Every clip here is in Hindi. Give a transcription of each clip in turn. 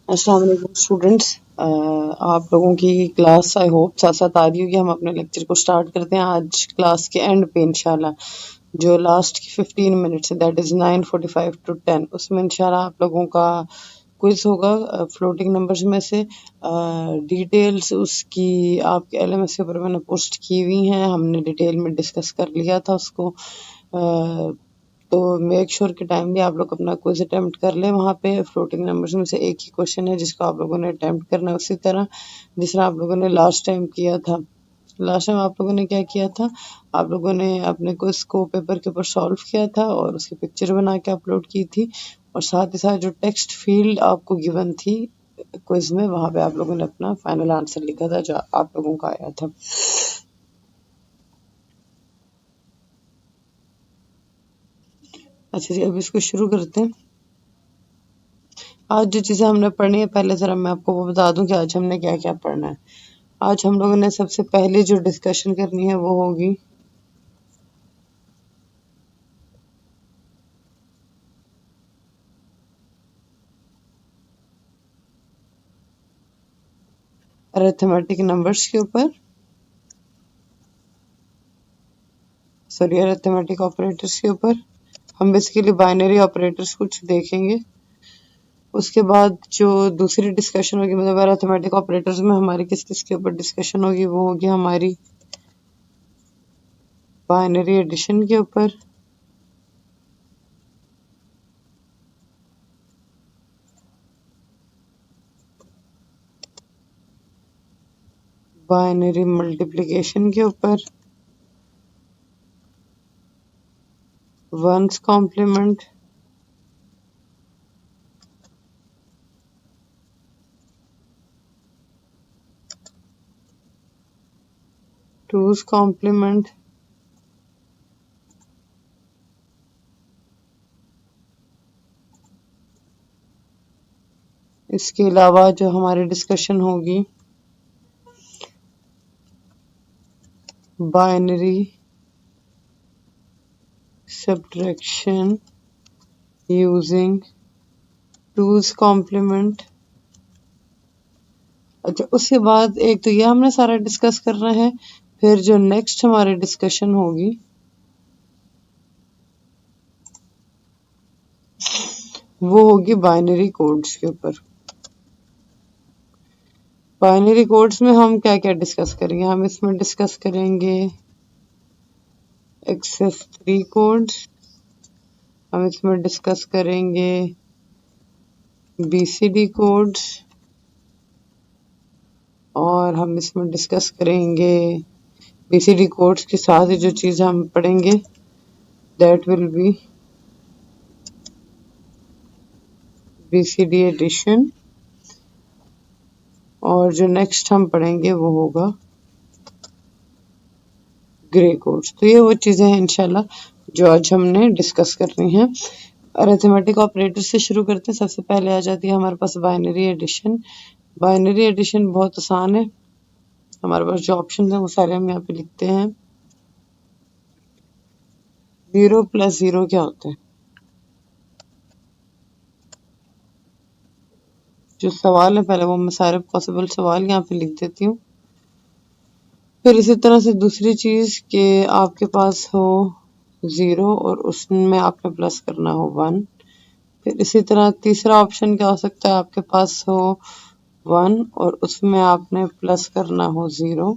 अस्सलाम वालेकुम स्टूडेंट्स। आप लोगों की क्लास आई होप साथ साथ आ रही होगी। हम अपने लेक्चर को स्टार्ट करते हैं आज क्लास के एंड पे इंशाल्लाह। जो लास्ट की 15 मिनट्स है दैट इज़ 9:45 to 10, उसमें इंशाल्लाह आप लोगों का क्विज होगा फ्लोटिंग नंबर्स में से। डिटेल्स उसकी आपके एलएमएस के ऊपर मैंने पोस्ट की हुई हैं, हमने डिटेल में डिस्कस कर लिया था उसको। तो मेक श्योर कि टाइमली आप लोग अपना क्विज अटेम्प्ट कर लें। वहाँ पे फ्लोटिंग नंबर्स में से एक ही क्वेश्चन है जिसको आप लोगों ने अटेम्प्ट करना है उसी तरह जिस तरह आप लोगों ने लास्ट टाइम किया था। लास्ट टाइम आप लोगों ने क्या किया था, आप लोगों ने अपने क्विज को पेपर के ऊपर सॉल्व किया था और उसकी पिक्चर बना के अपलोड की थी, और साथ ही साथ जो टेक्स्ट फील्ड आपको गिवन थी क्विज में वहाँ पे आप लोगों ने अपना फाइनल आंसर लिखा था जो आप लोगों का आया था। अच्छा जी, अब इसको शुरू करते हैं। आज जो चीजें हमने पढ़ी है पहले जरा मैं आपको वो बता दूं कि आज हमने क्या क्या पढ़ना है। आज हम लोगों ने सबसे पहले जो डिस्कशन करनी है वो होगी अरिथमेटिक नंबर्स के ऊपर, सॉरी अरिथमेटिक ऑपरेटर्स के ऊपर। हम बेसिकली बाइनरी ऑपरेटर्स कुछ देखेंगे। उसके बाद जो दूसरी डिस्कशन होगी मतलब अरिथमेटिक ऑपरेटर्स में हमारी किस किस के ऊपर डिस्कशन होगी वो होगी हमारी बाइनरी एडिशन के ऊपर, बाइनरी मल्टीप्लिकेशन के ऊपर, वंस कॉम्प्लीमेंट, टूज कॉम्प्लीमेंट, इसके अलावा जो हमारी डिस्कशन होगी binary subtraction using two's complement. अच्छा, उसके बाद एक तो ये हमने सारा डिस्कस करना है। फिर जो नेक्स्ट हमारी डिस्कशन होगी वो होगी बाइनरी कोड्स के ऊपर। बाइनरी कोड्स में हम क्या क्या डिस्कस करेंगे, हम इसमें डिस्कस करेंगे XS3 कोड्स, हम इसमें डिस्कस करेंगे BCD कोड्स, और हम इसमें डिस्कस करेंगे BCD कोड्स के साथ ही जो चीज हम पढ़ेंगे that will be BCD addition, और जो नेक्स्ट हम पढ़ेंगे वो होगा ग्रे कोड्स। तो ये वो चीजें हैं इंशाल्लाह जो आज हमने डिस्कस करनी है। अरिथमेटिक ऑपरेटर से शुरू करते हैं। सबसे पहले आ जाती है हमारे पास बाइनरी एडिशन। बाइनरी एडिशन बहुत आसान है। हमारे पास जो ऑप्शन है वो सारे हम यहाँ पे लिखते हैं। 0 + 0 क्या होता है, जो सवाल है पहले वो मैं सारे पॉसिबल सवाल यहाँ पे लिख देती हूँ। फिर इसी तरह से दूसरी चीज कि आपके पास हो 0 और उसमें आपने प्लस करना हो 1। फिर इसी तरह तीसरा ऑप्शन क्या हो सकता है, आपके पास हो 1 और उसमें आपने प्लस करना हो 0।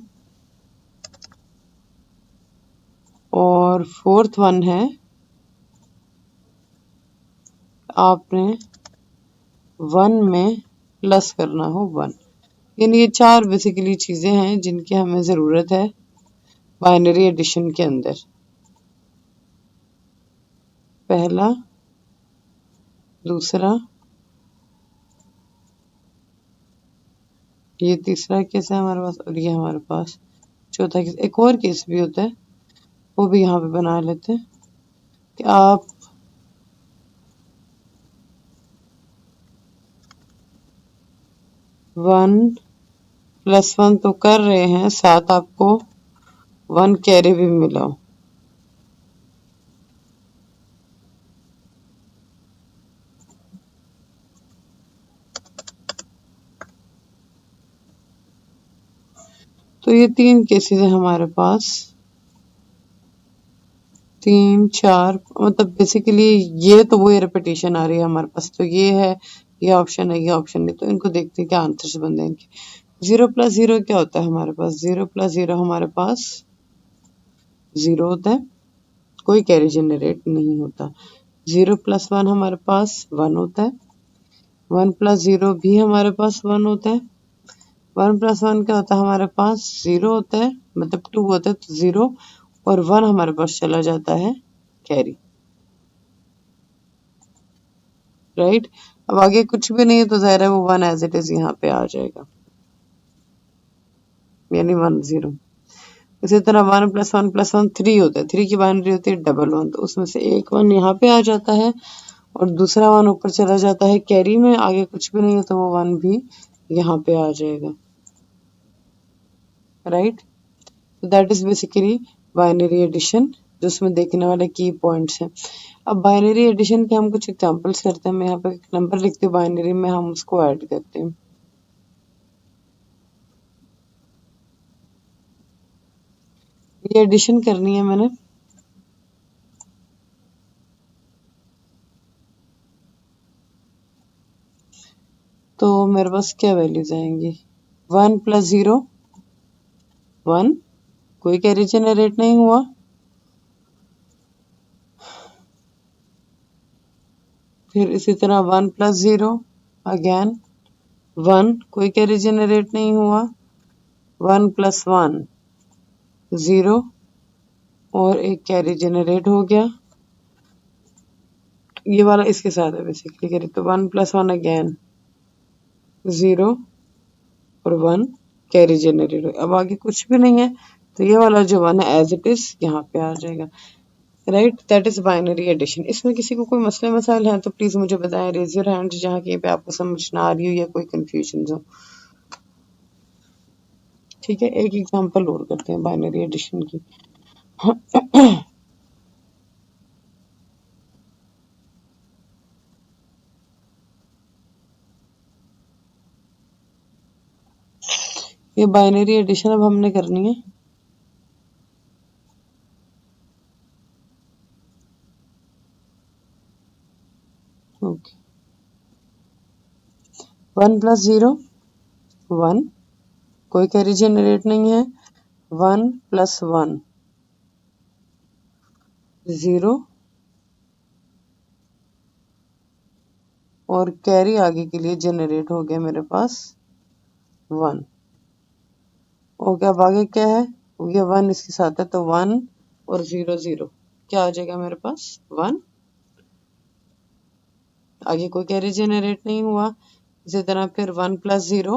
और फोर्थ वन है आपने 1 में प्लस करना हो 1। यानी ये चार बेसिकली चीजें हैं जिनकी हमें जरूरत है बाइनरी एडिशन के अंदर। पहला, दूसरा, ये तीसरा केस है हमारे पास, और ये हमारे पास चौथा केस। एक और केस भी होता है वो भी यहाँ पे बना लेते हैं कि आप 1 + 1 तो कर रहे हैं, साथ आपको 1 कैरी भी मिला हो। तो ये 3 केसेस है हमारे पास, 3 4, मतलब बेसिकली ये तो वो रिपीटेशन आ रही है हमारे पास, तो ये है, ये ऑप्शन है, ये ऑप्शन नहीं, तो इनको देखते हैं क्या आंसर्स बनते हैं इनके। 0+0 क्या होता है हमारे पास? 0+0 हमारे पास 0 होता है, कोई कैरी जनरेट नहीं होता। 0+1 हमारे पास 1 होता है, 1+0 भी हमारे पास 1 होता है, 1+1 क्या होता है हमारे पास? 0 होता है, मतलब 2 होता है, तो 0 और 1 हमारे पास चला जाता है कैरी, राइट। अब आगे कुछ भी नहीं है तो जाहिर है वो 1 एज इट इज यहाँ पे आ जाएगा, यानी 1 0। इसी तरह 1+1+1 3 होता है, 3 की बाइनरी होती है 1 1, तो उसमें से एक 1 यहाँ पे आ जाता है और दूसरा 1 ऊपर चला जाता है कैरी में, आगे कुछ भी नहीं है तो वो 1 भी यहाँ पे आ जाएगा, राइट। तो that is basically binary addition, जो उसमें देखने वाले की पॉइंट्स हैं। अब बाइनरी एडिशन के हम कुछ एग्जांपल्स करते हैं। मैं यहाँ पे एक नंबर लिखती हूँ बाइनरी में, हम उसको ऐड करते हैं। ये एडिशन करनी है मैंने, तो मेरे पास क्या वैल्यूज आएंगी? 1+0 1, कोई कैरी जनरेट नहीं हुआ। फिर इसी तरह 1+0 अगेन 1, कोई कैरी जनरेट नहीं हुआ। 1+1 0 और एक कैरी जनरेट हो गया, ये वाला इसके साथ है बेसिकली कैरी। तो 1+1 अगेन 0 और 1 कैरी जनरेट हो, अब आगे कुछ भी नहीं है तो ये वाला जो 1 है एज इट इज यहाँ पे आ जाएगा, right. That is binary addition. इसमें किसी को कोई मसले मसाइल हैं तो प्लीज मुझे बताएं, रेज योर हैंड जहाँ कहीं पे आपको समझ ना आ रही हो या कोई कंफ्यूजन हो। ठीक है, एक एग्जांपल और करते हैं बाइनरी एडिशन की। ये बाइनरी एडिशन अब हमने करनी है। ओके, 1+0 1, कोई कैरी जनरेट नहीं है। 1+1 0 और कैरी आगे के लिए जनरेट हो गया मेरे पास 1। ओके, अब आगे क्या है? ये 1 इसके साथ है तो 1 और 0 0, क्या आ जाएगा मेरे पास? 1। आगे कोई कैरी जनरेट नहीं हुआ। इसी तरह फिर 1+0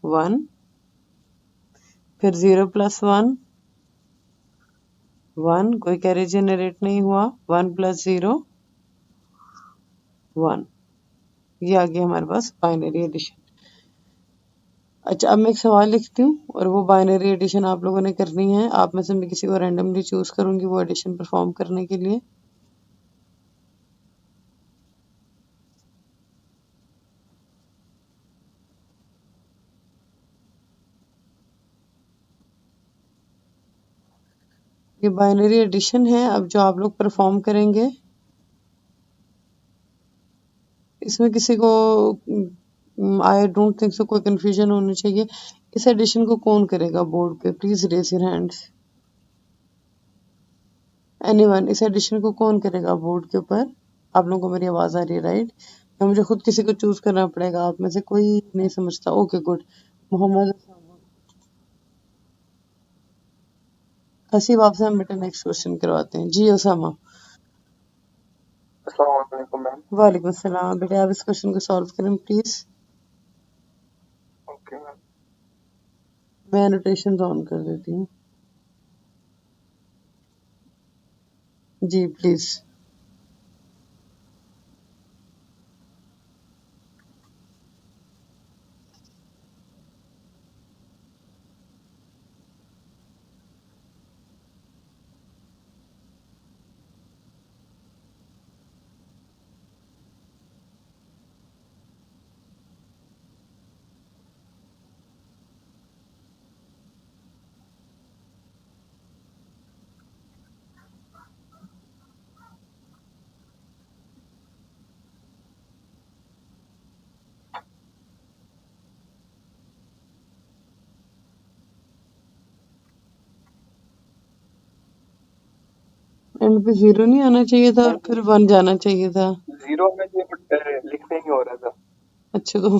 1, फिर 0+1 1, कोई कैरी जनरेट नहीं हुआ। 1+0 1, ये आ गया हमारे पास बाइनरी एडिशन। अच्छा, अब मैं एक सवाल लिखती हूँ और वो बाइनरी एडिशन आप लोगों ने करनी है। आप में से मैं किसी को रैंडमली चूज करूंगी वो एडिशन परफॉर्म करने के लिए। ये बाइनरी एडिशन है अब जो आप लोग परफॉर्म करेंगे। इसमें किसी को आई डोंट थिंक सो कोई कंफ्यूजन होनी चाहिए। इस एडिशन को कौन करेगा बोर्ड पे? Please raise your hands. Anyone, इस एडिशन को कौन करेगा बोर्ड के ऊपर? आप लोगों को मेरी आवाज आ रही है, राइट? या मुझे खुद किसी को चूज करना पड़ेगा? आप में से कोई नहीं समझता? Okay good. मोहम्मद हसीब, आपसे हम बेटा नेक्स्ट क्वेश्चन करवाते हैं। जी ओसामा। अस्सलाम वालेकुम मैम। वालेकुम सलाम बेटा, आप इस क्वेश्चन को सॉल्व करें प्लीज। Okay ma'am. मैं एनोटेशन ऑन कर देती हूँ। जी प्लीज। एंड पे 0 नहीं आना चाहिए था और फिर 1 जाना चाहिए था। 0 में ये लिखने ही हो रहा था। अच्छा तो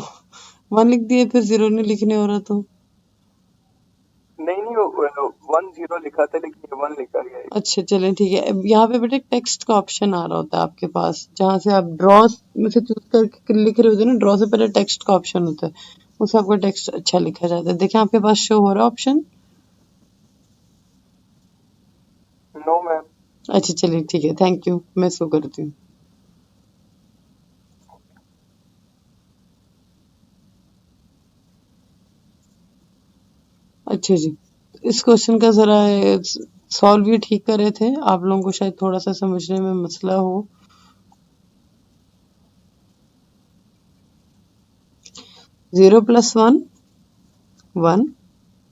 1 लिख दिए फिर 0 नहीं लिखने हो रहा तो? नहीं नहीं, वो 1-0 लिखा था लेकिन ये 1 लिखा गया है। अच्छा चलें ठीक है। अब यहाँ पे बेटे टेक्स्ट का ऑप्शन आ रहा होता है आपके पास, जहाँ से आप ड्रॉ में से चूज करके लिख रहे होते हैं ना, ड्रॉ से पहले टेक्स्ट का ऑप्शन होता है, उससे आपका टेक्स्ट अच्छा लिखा जाता है। देखिए आपके पास शो हो रहा है ऑप्शन। No ma'am. अच्छा चलिए ठीक है, थैंक यू, मैं शो करती हूँ। अच्छा जी, इस क्वेश्चन का जरा सॉल्व ये ठीक कर रहे थे, आप लोगों को शायद थोड़ा सा समझने में मसला हो। 0 + 1 1,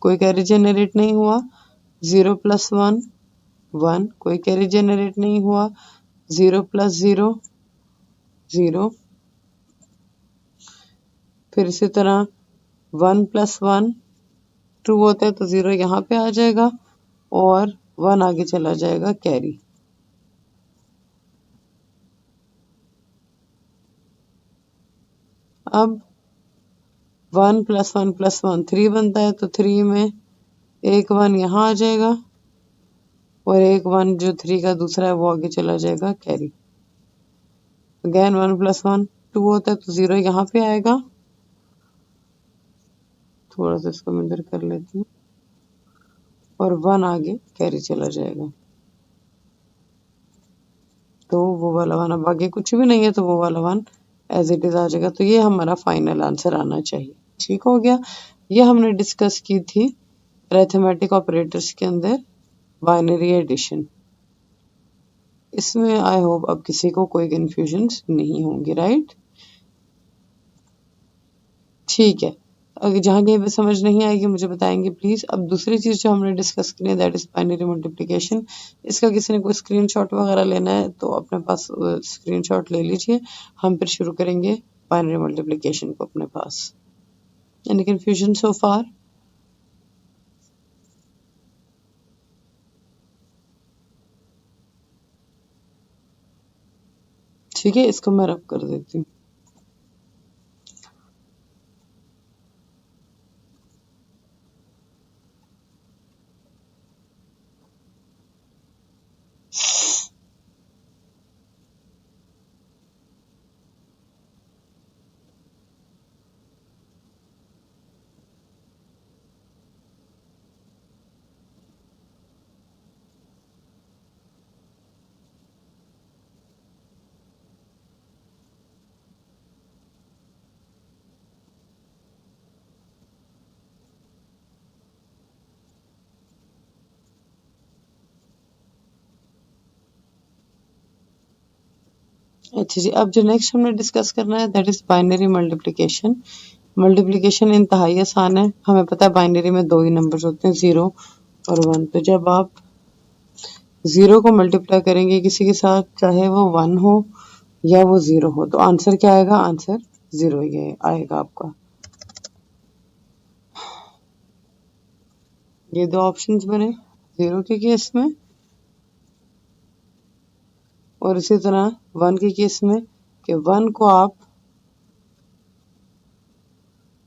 कोई कैरी जनरेट नहीं हुआ। 0 + 1 1, कोई कैरी जनरेट नहीं हुआ। 0 + 0 0। फिर इसी तरह 1 + 1 2 होता है तो 0 यहाँ पे आ जाएगा और 1 आगे चला जाएगा कैरी। अब 1 + 1 + 1 3 बनता है तो 3 में एक 1 यहाँ आ जाएगा और एक 1 जो 3 का दूसरा है वो आगे चला जाएगा कैरी। अगेन 1 + 1 2 होता है तो 0 यहाँ पे आएगा। थोड़ा सा इसको मैं इधर कर लेती हूँ और 1 आगे कैरी चला जाएगा। तो वो वाला 1, अब आगे कुछ भी नहीं है तो वो वाला 1 एज इट इज आ जाएगा। तो ये हमारा फाइनल आंसर आना चाहिए। ठीक हो गया। ये हमने डिस्कस की थी अरिथमेटिक ऑपरेटर्स के अंदर बाइनरी एडिशन। इसमें आई होप अब किसी को कोई कंफ्यूजन नहीं होंगी, राइट? ठीक है, अगर जहाँ कहीं पे समझ नहीं आएगी मुझे बताएंगे प्लीज। अब दूसरी चीज जो हमने डिस्कस की है दैट इज बाइनरी मल्टीप्लिकेशन। इसका किसी ने कोई स्क्रीनशॉट वगैरह लेना है तो अपने पास स्क्रीनशॉट ले लीजिए। हम फिर शुरू करेंगे बाइनरी मल्टीप्लिकेशन को अपने पास। एनी कंफ्यूजन सो फार? ठीक है, इसको मैं रब कर देती हूँ। अच्छा जी, अब जो नेक्स्ट हमने डिस्कस करना है that is binary multiplication. Multiplication इंतहाई आसान है। हमें पता है बाइनरी में दो ही नंबर्स होते हैं, 0 और 1। तो जब आप 0 को मल्टीप्लाई करेंगे किसी के साथ, चाहे वो 1 हो या वो 0 हो, तो आंसर क्या आएगा? आंसर 0 ही आएगा आपका। ये दो ऑप्शंस बने 0 के केस में और इसी तरह 1 के केस में, कि 1 को आप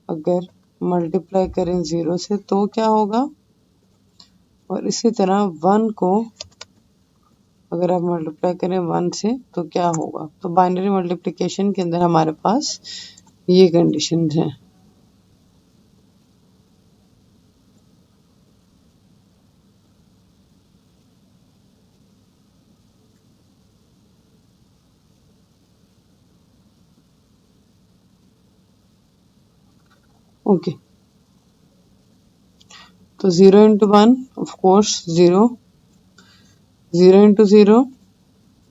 अगर मल्टीप्लाई करें 0 से तो क्या होगा, और इसी तरह 1 को अगर आप मल्टीप्लाई करें 1 से तो क्या होगा। तो बाइनरी मल्टीप्लिकेशन के अंदर हमारे पास ये कंडीशंस हैं। ओके, तो 0 into 1 of course 0, 0 into 0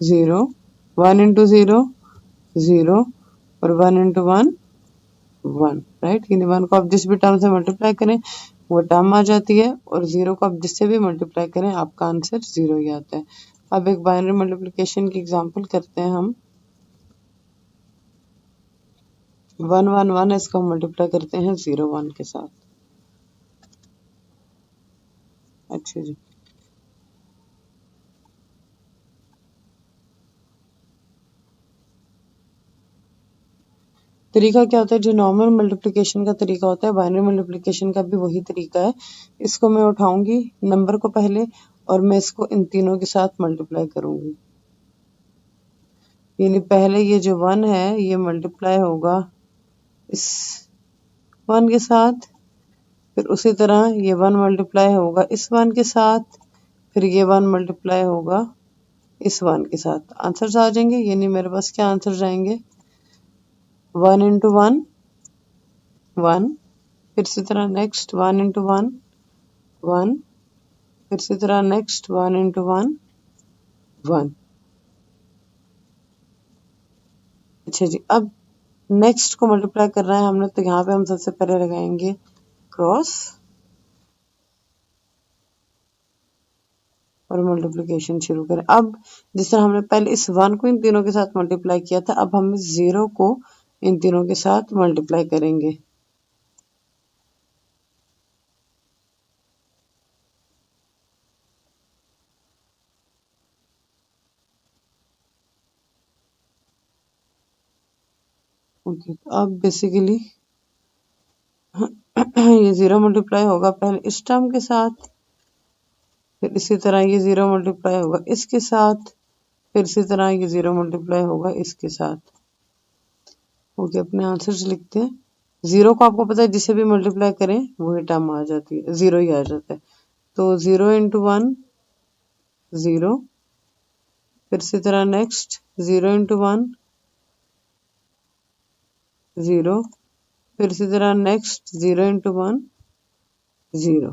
0, 1 into 0 0 और 1 into 1 1, राइट? यानी 1 को आप जिस भी टर्म से मल्टीप्लाई करें वो टर्म आ जाती है और 0 को आप जिससे भी मल्टीप्लाई करें आपका आंसर 0 ही आता है। अब एक बाइनरी मल्टीप्लिकेशन की एग्जांपल करते हैं हम। 1 1 1 इसको मल्टीप्लाई करते हैं 0 1 के साथ। अच्छा जी, तरीका क्या होता है, जो नॉर्मल मल्टीप्लिकेशन का तरीका होता है, बाइनरी मल्टीप्लिकेशन का भी वही तरीका है। इसको मैं उठाऊंगी नंबर को पहले और मैं इसको इन तीनों के साथ मल्टीप्लाई करूंगी। यानी पहले ये जो 1 है ये मल्टीप्लाई होगा इस 1 के साथ, फिर उसी तरह ये 1 मल्टीप्लाई होगा इस 1 के साथ, फिर ये 1 मल्टीप्लाई होगा इस 1 के साथ। आंसर्स आ जाएंगे, यानी मेरे पास क्या आंसर आएंगे, 1 इंटू 1 1, फिर इसी तरह नेक्स्ट 1 इंटू 1 1, फिर इसी तरह नेक्स्ट 1 इंटू 1 1। अच्छा जी, अब नेक्स्ट को मल्टीप्लाई करना है हमने, तो यहाँ पे हम सबसे पहले लगाएंगे क्रॉस और मल्टीप्लिकेशन शुरू करें। अब जिस तरह हमने पहले इस 1 को इन तीनों के साथ मल्टीप्लाई किया था, अब हम इस 0 को इन तीनों के साथ मल्टीप्लाई करेंगे। ओके, अब बेसिकली ये 0 मल्टीप्लाई होगा पहले इस टर्म के साथ, फिर इसी तरह ये 0 मल्टीप्लाई होगा इसके साथ, फिर इसी तरह ये 0 मल्टीप्लाई होगा इसके साथ। ओके, अपने आंसर्स लिखते हैं। 0 को आपको पता है जिसे भी मल्टीप्लाई करें वही टर्म आ जाती है, 0 ही आ जाता है। तो 0 इंटू 1 0, फिर इसी तरह नेक्स्ट 0 इंटू 1 0, फिर इसी तरह नेक्स्ट 0 इंटू 1 0।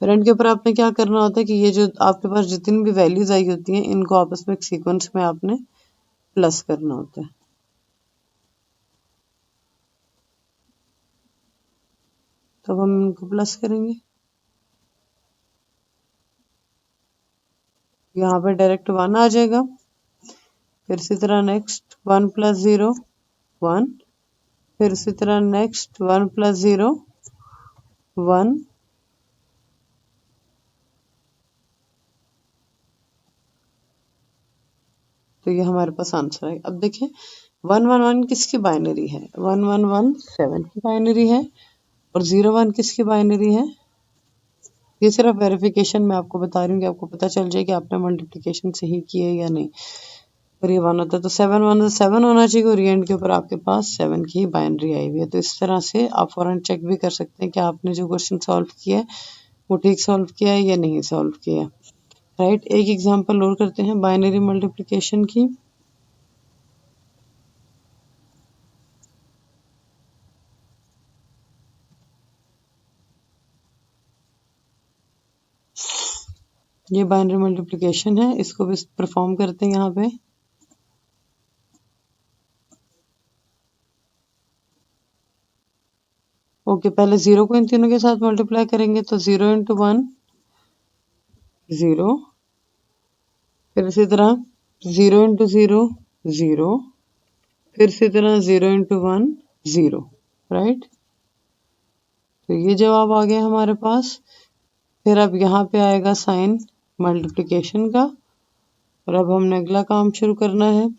फिर एंड के ऊपर आपने क्या करना होता है कि ये जो आपके पास जितनी भी वैल्यूज आई होती हैं इनको आपस में एक सीक्वेंस में आपने प्लस करना होता है। तब हम इनको प्लस करेंगे, यहाँ पे डायरेक्ट 1 आ जाएगा, फिर इसी तरह नेक्स्ट 1 प्लस 0 1, फिर इसी तरह नेक्स्ट 1 प्लस 0 1, तो ये हमारे पास आंसर है। अब देखिए 111 किसकी बाइनरी है, 111 7 की बाइनरी है, और 01 किसकी बाइनरी है। ये सिर्फ वेरिफिकेशन में आपको बता रही हूँ कि आपको पता चल जाए कि आपने मल्टीप्लिकेशन सही की है या नहीं। और ये 1 होता है तो 7 होना चाहिए, और एंड के ऊपर आपके पास 7 की ही बाइनरी आई हुई है। तो इस तरह से आप फौरन चेक भी कर सकते हैं कि आपने जो क्वेश्चन सॉल्व किया है वो ठीक सॉल्व किया है या नहीं सॉल्व किया है। राइट, एक एग्जांपल और करते हैं बाइनरी मल्टीप्लिकेशन की। ये बाइनरी मल्टीप्लिकेशन है, इसको भी परफॉर्म करते हैं यहाँ पे। ओके, पहले 0 को इन तीनों के साथ मल्टीप्लाई करेंगे, तो 0 इंटू 1 0, फिर इसी तरह 0 इंटू 0 0, फिर इसी तरह 0 इंटू 1 0। राइट, तो ये जवाब आ गया हमारे पास। फिर अब यहाँ पे आएगा साइन मल्टीप्लिकेशन का, और अब हमने अगला काम शुरू करना है।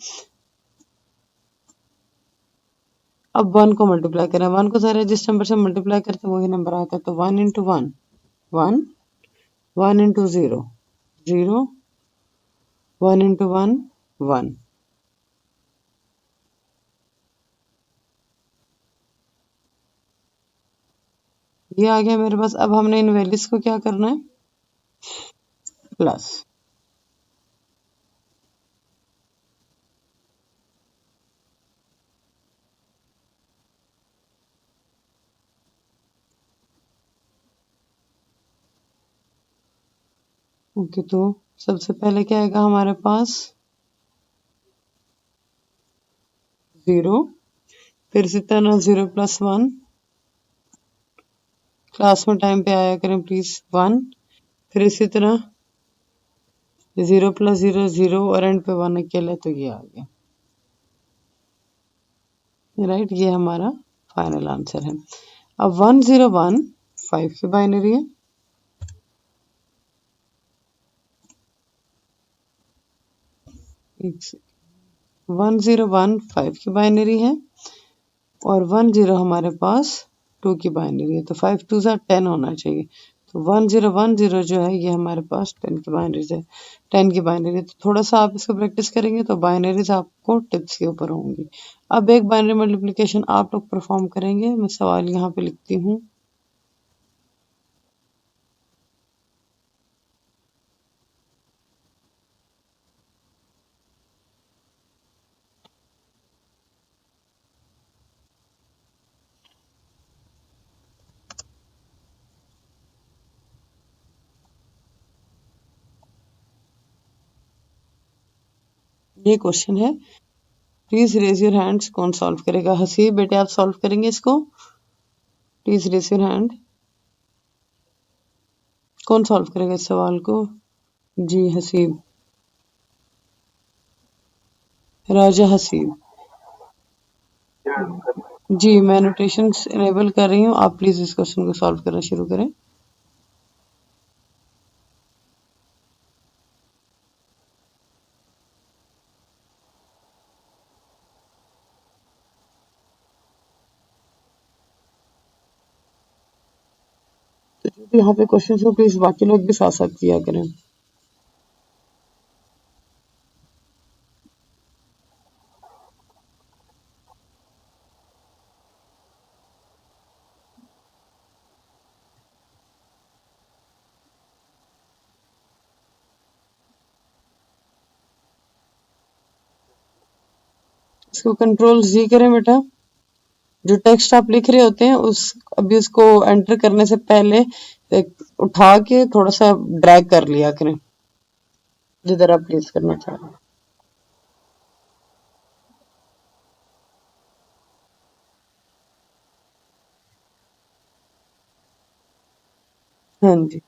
अब 1 को मल्टीप्लाई करें, 1 को सारे जिस नंबर से मल्टीप्लाई करते हैं वही नंबर आता है, तो 1 इंटू 1 1, 1 इंटू 0 0, 1 इंटू 1 1। ये आ गया मेरे पास। अब हमने इन वैल्यूज को क्या करना है, प्लस। ओके, तो सबसे पहले क्या आएगा हमारे पास 0, फिर इसी तरह 0 प्लस 1, क्लास में टाइम पे आया करें प्लीज 1, फिर इसी तरह 0 प्लस 0 0, और एंड पे 1 अकेला है, तो ये आ गया। राइट, ये हमारा फाइनल आंसर है। अब 101 5 की बाइनरी है। एक सेकंड, 1015 की बाइनरी है और 10 हमारे पास 2 की बाइनरी है, तो 5 2 10 होना चाहिए। तो 1010 जो है ये हमारे पास 10 की बाइनरी है, 10 की बाइनरी। तो थोड़ा सा आप इसको प्रैक्टिस करेंगे तो बाइनरीज आपको टिप्स के ऊपर होंगी। अब एक बाइनरी मल्टीप्लिकेशन आप लोग परफॉर्म करेंगे। मैं सवाल यहाँ पे लिखती हूँ। ये क्वेश्चन है, प्लीज रेज योर हैंड्स। कौन सॉल्व करेगा? हसीब बेटे आप सॉल्व करेंगे इसको? Please raise your hand. कौन सॉल्व करेगा इस सवाल को? जी हसीब, राजा हसीब। जी मैं नोटेशंस इनेबल कर रही हूँ, आप प्लीज इस क्वेश्चन को सॉल्व करना शुरू करें। तो जो भी यहाँ पे क्वेश्चन हो प्लीज बाकी लोग भी साथ साथ किया करें। इसको कंट्रोल जी करें बेटा। जो टेक्स्ट आप लिख रहे होते हैं उस अभी उसको एंटर करने से पहले उठा के थोड़ा सा ड्रैग कर लिया करें जिधर आप प्लेस करना चाह रहे हैं। हाँ जी।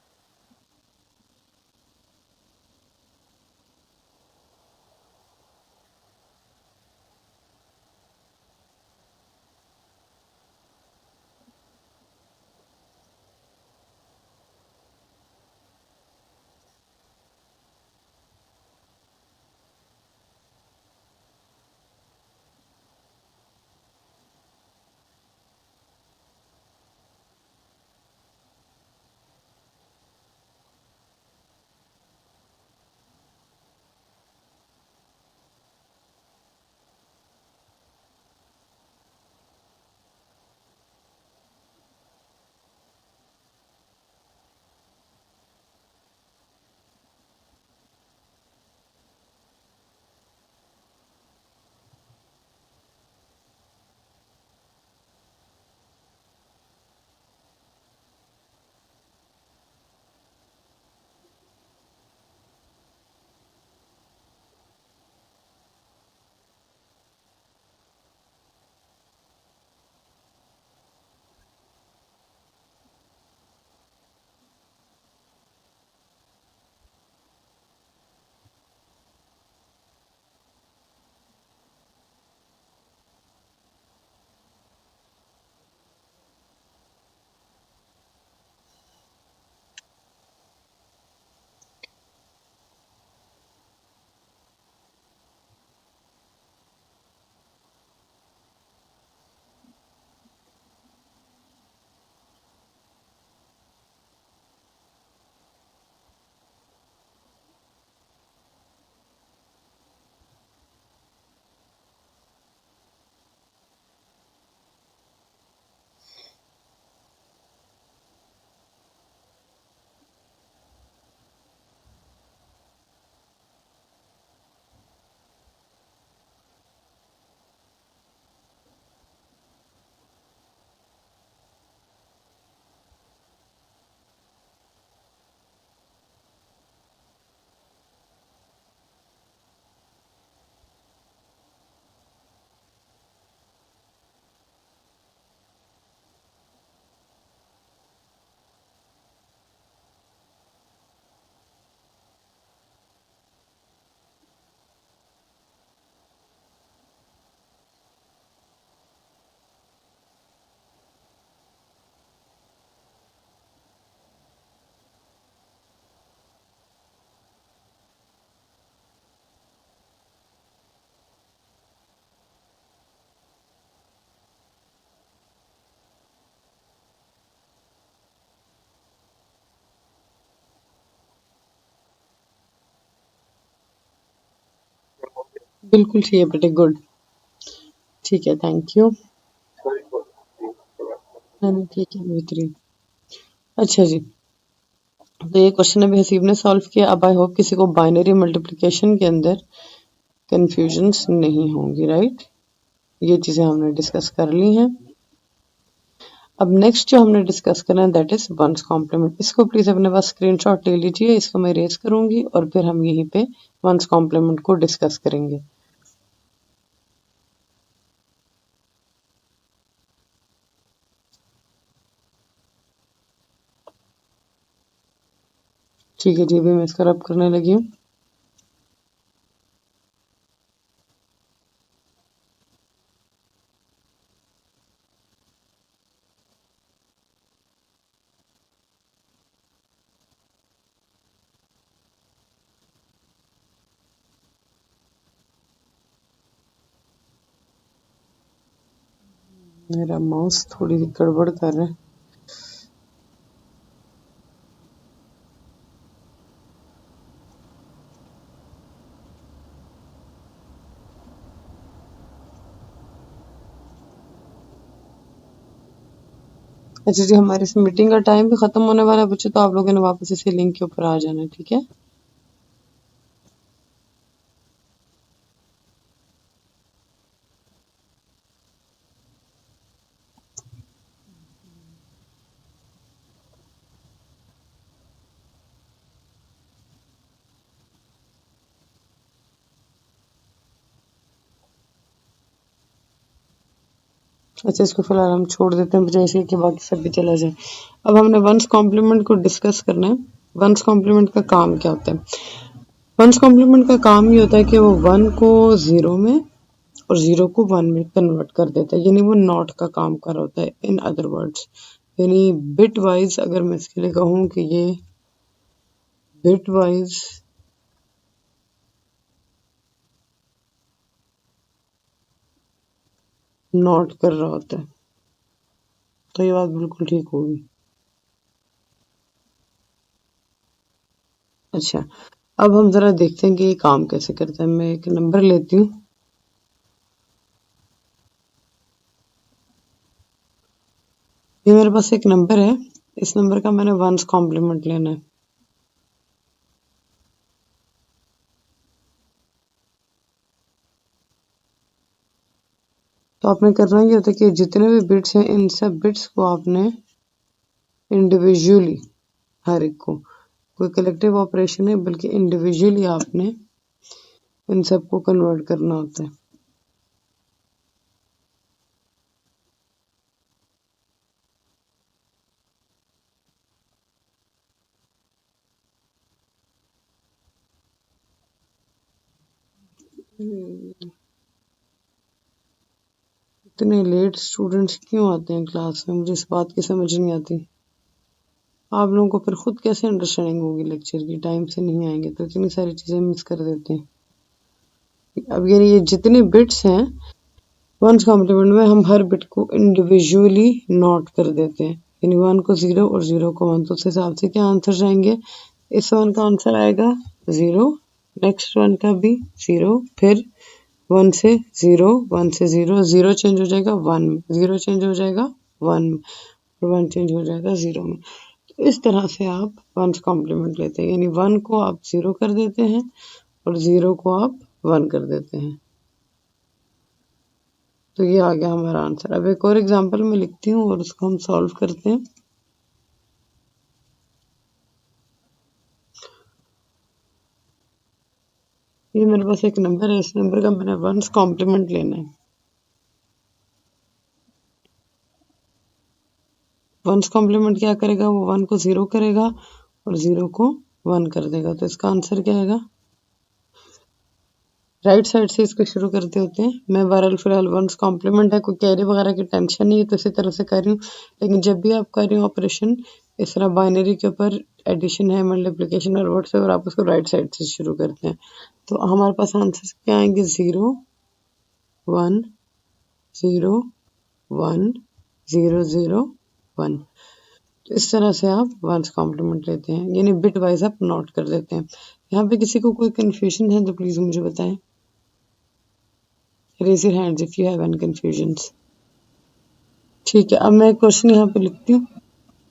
बिल्कुल ठीक है बेटे, गुड, ठीक है, थैंक यू। सॉरी फॉर नहीं ठीक है, बेहतरीन। अच्छा जी, तो ये क्वेश्चन अभी हसीब ने सॉल्व किया। अब आई होप किसी को बाइनरी मल्टीप्लिकेशन के अंदर कंफ्यूजन्स नहीं होंगी, राइट? ये चीजें हमने डिस्कस कर ली हैं। अब नेक्स्ट जो हमने डिस्कस करना है दैट इज वंस कॉम्प्लीमेंट। इसको प्लीज अपने पास स्क्रीनशॉट ले लीजिए, इसको मैं रेज करूंगी और फिर हम यहीं पे वंस कॉम्प्लीमेंट को डिस्कस करेंगे। ठीक है जी, अभी मैं इसको रब करने लगी हूँ। मेरा माउस थोड़ी सी गड़बड़ कर रहा है। अच्छा जी, हमारी इस मीटिंग का टाइम भी खत्म होने वाला है बच्चों, तो आप लोगों ने वापस इसी लिंक के ऊपर आ जाना है, ठीक है? अच्छा, इसको फिलहाल हम छोड़ देते हैं बजाय इसके कि बाकी सब भी चला जाए। अब हमने वंस कॉम्प्लीमेंट को डिस्कस करना है। वंस कॉम्प्लीमेंट का काम क्या होता है? वंस कॉम्प्लीमेंट का काम ये होता है कि वो 1 को 0 में और 0 को 1 में कन्वर्ट कर देता है, यानी वो नॉट का काम कर रहा होता है, इन अदर वर्ड्स। यानी बिट वाइज अगर मैं इसके लिए कहूँ कि ये बिट वाइज नॉट कर रहा होता है, तो ये बात बिल्कुल ठीक होगी। अच्छा, अब हम जरा देखते हैं कि ये काम कैसे करता है। मैं एक नंबर लेती हूँ। ये मेरे पास एक नंबर है, इस नंबर का मैंने वंस कॉम्प्लीमेंट लेना है। तो आपने करना ये होता है कि जितने भी बिट्स हैं इन सब बिट्स को आपने इंडिविजुअली, हर एक को, कोई कलेक्टिव ऑपरेशन है बल्कि इंडिविजुअली आपने इन सबको कन्वर्ट करना होता है। इतने लेट स्टूडेंट्स क्यों आते हैं क्लास में, मुझे इस बात की समझ नहीं आती। आप लोगों को फिर खुद कैसे अंडरस्टैंडिंग होगी लेक्चर की? टाइम से नहीं आएंगे तो इतनी सारी चीजें मिस कर देते हैं। अब ये जितने बिट्स हैं वंस कॉम्प्लीमेंट में हम हर बिट को इंडिविजुअली नोट कर देते हैं, यानी 1 को 0 और 0 को 1। तो उस हिसाब से क्या आंसर जाएंगे? इस 1 का आंसर आएगा 0, नेक्स्ट 1 का भी 0, फिर 1 से 0, 1 से 0, 0 चेंज हो जाएगा 1 में, 0 चेंज हो जाएगा 1 में, और 1 चेंज हो जाएगा 0 में। तो इस तरह से आप वंस कॉम्प्लीमेंट लेते हैं, यानी 1 को आप 0 कर देते हैं और 0 को आप 1 कर देते हैं। तो ये आ गया हमारा आंसर। अब एक और एग्जांपल मैं लिखती हूँ और उसको हम सॉल्व करते हैं। ये मेरे पास एक नंबर है, इस नंबर का मैंने वंस कॉम्प्लीमेंट लेना है। वंस कॉम्प्लीमेंट क्या करेगा? वो 1 को 0 करेगा और 0 को 1 कर देगा। तो इसका आंसर क्या आएगा? राइट साइड से इसको शुरू करते होते हैं। मैं बहरहाल फिलहाल वंस कॉम्प्लीमेंट है, कोई कैरी वगैरह की टेंशन नहीं है, तो इसी तरह से कर रही हूँ। लेकिन जब भी आप कर रही हो ऑपरेशन इस तरह बाइनरी के ऊपर, एडिशन है, मल्टीप्लिकेशन और व्हाट्सएवर, आप उसको राइट साइड से शुरू करते हैं। तो हमारे पास आंसर क्या आएंगे? 0 1 0 1 0 0 1। तो इस तरह से आप वंस कॉम्प्लीमेंट लेते हैं, यानी बिट वाइज आप नोट कर देते हैं। यहाँ पे किसी को कोई कंफ्यूजन है तो प्लीज मुझे बताएं। Raise your hands if you have any confusions. ठीक है, अब मैं क्वेश्चन यहाँ पे लिखती हूँ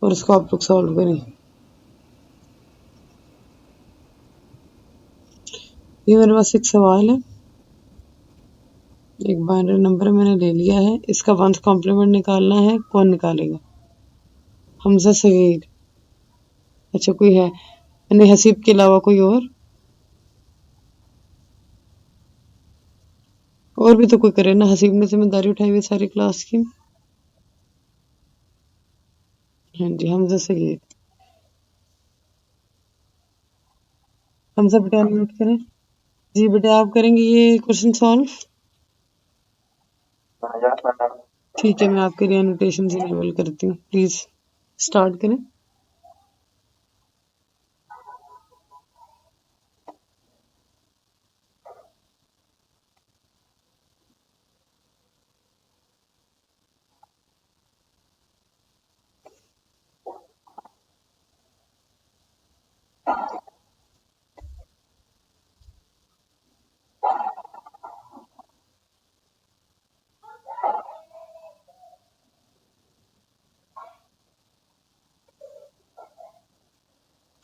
और उसको आप लोग सॉल्व करें। ये मेरे पास एक सवाल है, एक बाइनरी नंबर मैंने ले लिया है, इसका वंस कॉम्प्लीमेंट निकालना है। कौन निकालेगा? हमजा सगीर। अच्छा, कोई है यानी हसीब के अलावा कोई और भी तो कोई करे ना। हसीब ने जिम्मेदारी उठाई हुई सारी क्लास की। हाँ जी, हमजा सगीर। हमजा बेटा म्यूट करें। जी बेटा, आप करेंगे ये क्वेश्चन सॉल्व? Yes madam. ठीक है, मैं आपके लिए एनोटेशन इनेबल करती हूँ। प्लीज स्टार्ट करें।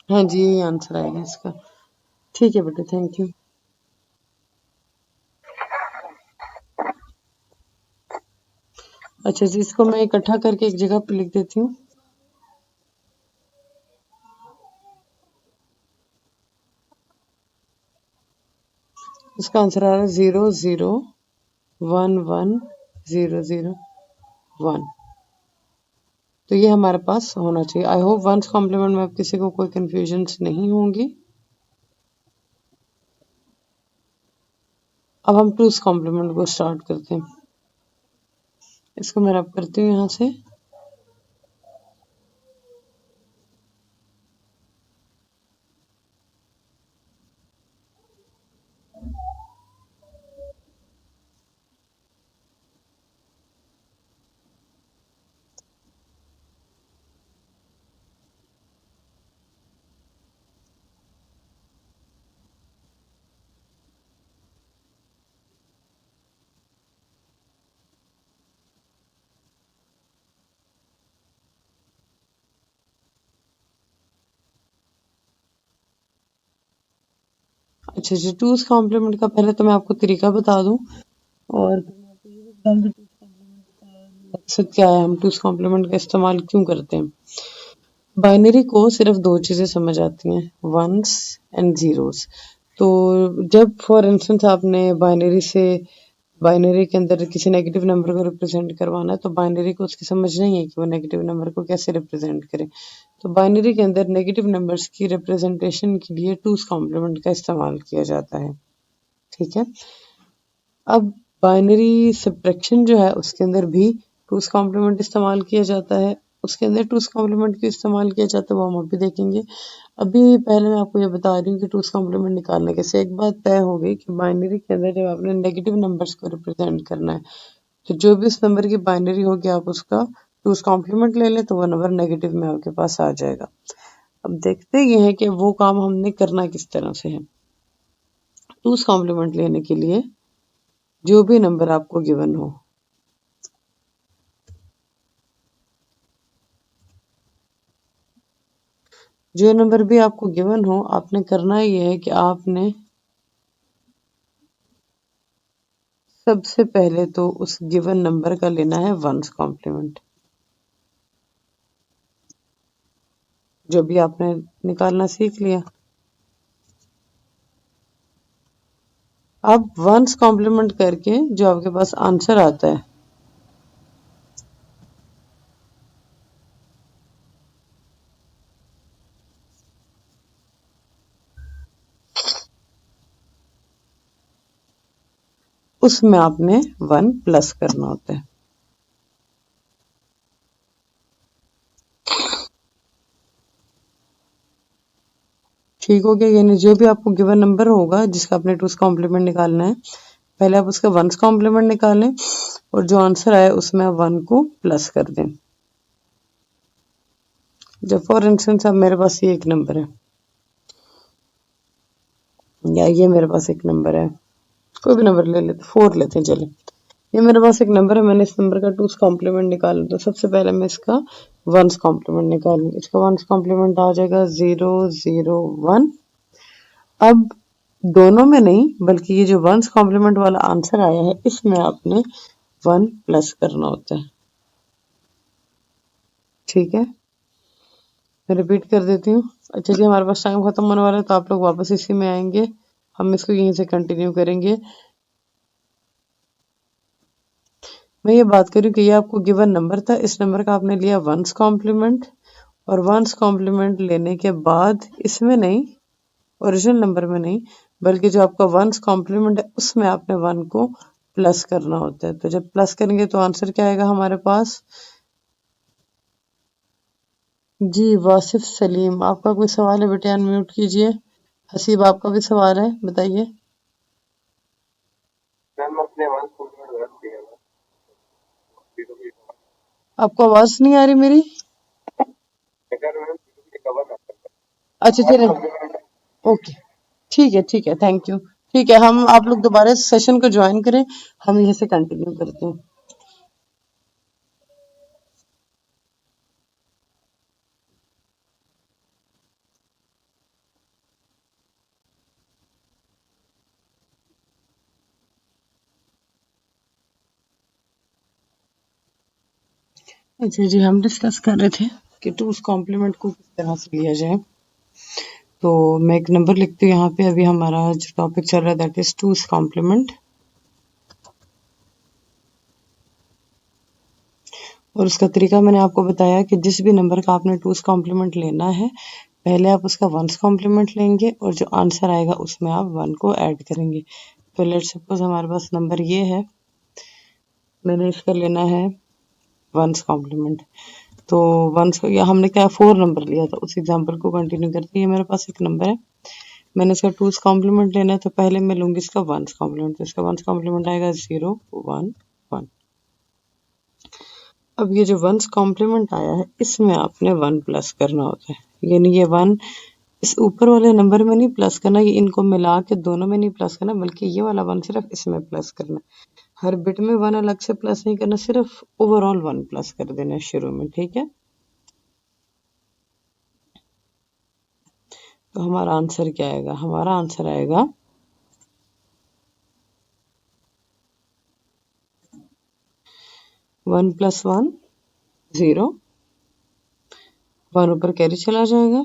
हाँ जी, यही आंसर आएगा इसका। ठीक है बेटा, थैंक यू। अच्छा जी, इसको मैं इकट्ठा करके एक जगह पे लिख देती हूँ। इसका आंसर आ रहा है 00110001। तो ये हमारे पास होना चाहिए। आई होप वंस कॉम्प्लीमेंट में अब किसी को कोई कंफ्यूजन नहीं होंगी। अब हम टूस कॉम्प्लीमेंट को स्टार्ट करते हैं। इसको मैं रब करती हूँ यहाँ से। अच्छा जी, टूस कॉम्प्लीमेंट का पहले तो मैं आपको तरीका बता दूं और मकसद क्या है, हम टूस कॉम्प्लीमेंट का इस्तेमाल क्यों करते हैं। बाइनरी को सिर्फ दो चीजें समझ आती हैं, वंस एंड जीरोस। तो जब फॉर इंस्टेंस आपने बाइनरी के अंदर किसी नेगेटिव नंबर को रिप्रेजेंट करवाना है तो बाइनरी को उसकी समझ नहीं है कि वो नेगेटिव नंबर को कैसे रिप्रेजेंट करे। तो बाइनरी के अंदर नेगेटिव नंबर्स की रिप्रेजेंटेशन के लिए टूस कॉम्प्लीमेंट का इस्तेमाल किया जाता है। ठीक है, अब बाइनरी सब्ट्रैक्शन जो है उसके अंदर भी टूस कॉम्प्लीमेंट इस्तेमाल किया जाता है। उसके अंदर टूस कॉम्प्लीमेंट क्यों इस्तेमाल किया जाता है वो हम अभी देखेंगे। अभी पहले मैं आपको ये बता रही हूँ कि टूस कॉम्प्लीमेंट निकालने कैसे। एक बात तय हो गई कि बाइनरी के अंदर जब आपने नेगेटिव नंबर्स को रिप्रेजेंट करना है तो जो भी उस नंबर की बाइनरी होगी आप उसका टूस कॉम्प्लीमेंट ले लें तो वो नंबर नेगेटिव में आपके पास आ जाएगा। अब देखते ये हैं कि वो काम हमने करना किस तरह से है। टूस कॉम्प्लीमेंट लेने के लिए जो भी नंबर आपको गिवन हो, जो नंबर भी आपको गिवन हो, आपने करना ये है कि आपने सबसे पहले तो उस गिवन नंबर का लेना है वंस कॉम्प्लीमेंट, जो भी आपने निकालना सीख लिया। अब वंस कॉम्प्लीमेंट करके जो आपके पास आंसर आता है उसमें आपने 1 प्लस करना होता है। ठीक हो गया, यानी जो भी आपको गिवन नंबर होगा जिसका आपने टूस कॉम्प्लीमेंट निकालना है, पहले आप उसका वंस कॉम्प्लीमेंट निकालें और जो आंसर आए उसमें आप 1 को प्लस कर दें। जब फॉर इंस्टेंस अब मेरे पास ये एक नंबर है या ये मेरे पास एक नंबर है, कोई भी नंबर ले लेते, 4 लेते हैं चले। ये मेरे पास एक नंबर है, मैंने इस नंबर का 2's कॉम्प्लीमेंट निकालना। तो सबसे पहले मैं इसका 1's कॉम्प्लीमेंट निकालूंगी। इसका 1's कॉम्प्लीमेंट आ जाएगा 0 0 1। अब दोनों में नहीं, बल्कि ये जो 1's कॉम्प्लीमेंट वाला आंसर आया है इसमें आपने 1 प्लस करना होता है। ठीक है, मैं रिपीट कर देती हूँ। अच्छा जी, हमारे पास टाइम खत्म होने वाला है तो आप लोग वापस इसी में आएंगे, हम इसको यहीं से कंटिन्यू करेंगे। मैं ये बात करूँ कि ये आपको गिवन नंबर था, इस नंबर का आपने लिया 1's कॉम्प्लीमेंट, और 1's कॉम्प्लीमेंट लेने के बाद इसमें नहीं, ओरिजिनल नंबर में नहीं, बल्कि जो आपका 1's कॉम्प्लीमेंट है उसमें आपने 1 को प्लस करना होता है। तो जब प्लस करेंगे तो आंसर क्या आएगा हमारे पास? जी वासिफ सलीम, आपका कोई सवाल है बेटे? अनम्यूट कीजिए। हसीब, आपका भी सवाल है, बताइए। मैम अपने 1's कॉम्प्लीमेंट गलत दिया है। आपको आवाज नहीं आ रही मेरी? अगर मैम कवर कर सकते अच्छा चले, ओके, ठीक है, थैंक यू। ठीक है, हम आप लोग दोबारा सेशन को ज्वाइन करें, हम यहीं से कंटिन्यू करते हैं। अच्छा जी, हम डिस्कस कर रहे थे कि 2's कॉम्प्लीमेंट को किस तरह से लिया जाए। तो मैं एक नंबर लिखती हूँ यहाँ पे। अभी हमारा जो टॉपिक चल रहा है दैट इज 2's कॉम्प्लीमेंट, और उसका तरीका मैंने आपको बताया कि जिस भी नंबर का आपने 2's कॉम्प्लीमेंट लेना है, पहले आप उसका 1's कॉम्प्लीमेंट लेंगे और जो आंसर आएगा उसमें आप 1 को ऐड करेंगे। तो लेट्स सपोज हमारे पास नंबर ये है, मैंने इसका लेना है 1's कॉम्प्लीमेंट। तो 1's को, या हमने क्या 4 नंबर लिया था, उस एग्जाम्पल को कंटिन्यू करते हैं। मेरे पास एक नंबर है, मैंने इसका 2's कॉम्प्लीमेंट लेना है, तो पहले मैं लूंगी इसका 1's कॉम्प्लीमेंट। तो इसका 1's कॉम्प्लीमेंट आएगा 0 1 1। अब ये जो 1's कॉम्प्लीमेंट आया है इसमें आपने 1 प्लस करना होता है, यानी ये 1 इस ऊपर वाले नंबर में नहीं प्लस करना, ये इनको मिला के दोनों में नहीं प्लस करना, बल्कि ये वाला 1 सिर्फ इसमें प्लस करना। हर बिट में 1 अलग से प्लस नहीं करना, सिर्फ ओवरऑल 1 प्लस कर देना है शुरू में। ठीक है, तो हमारा आंसर क्या आएगा? हमारा आंसर आएगा 1 + 1 0, 1 ऊपर कैरी चला जाएगा,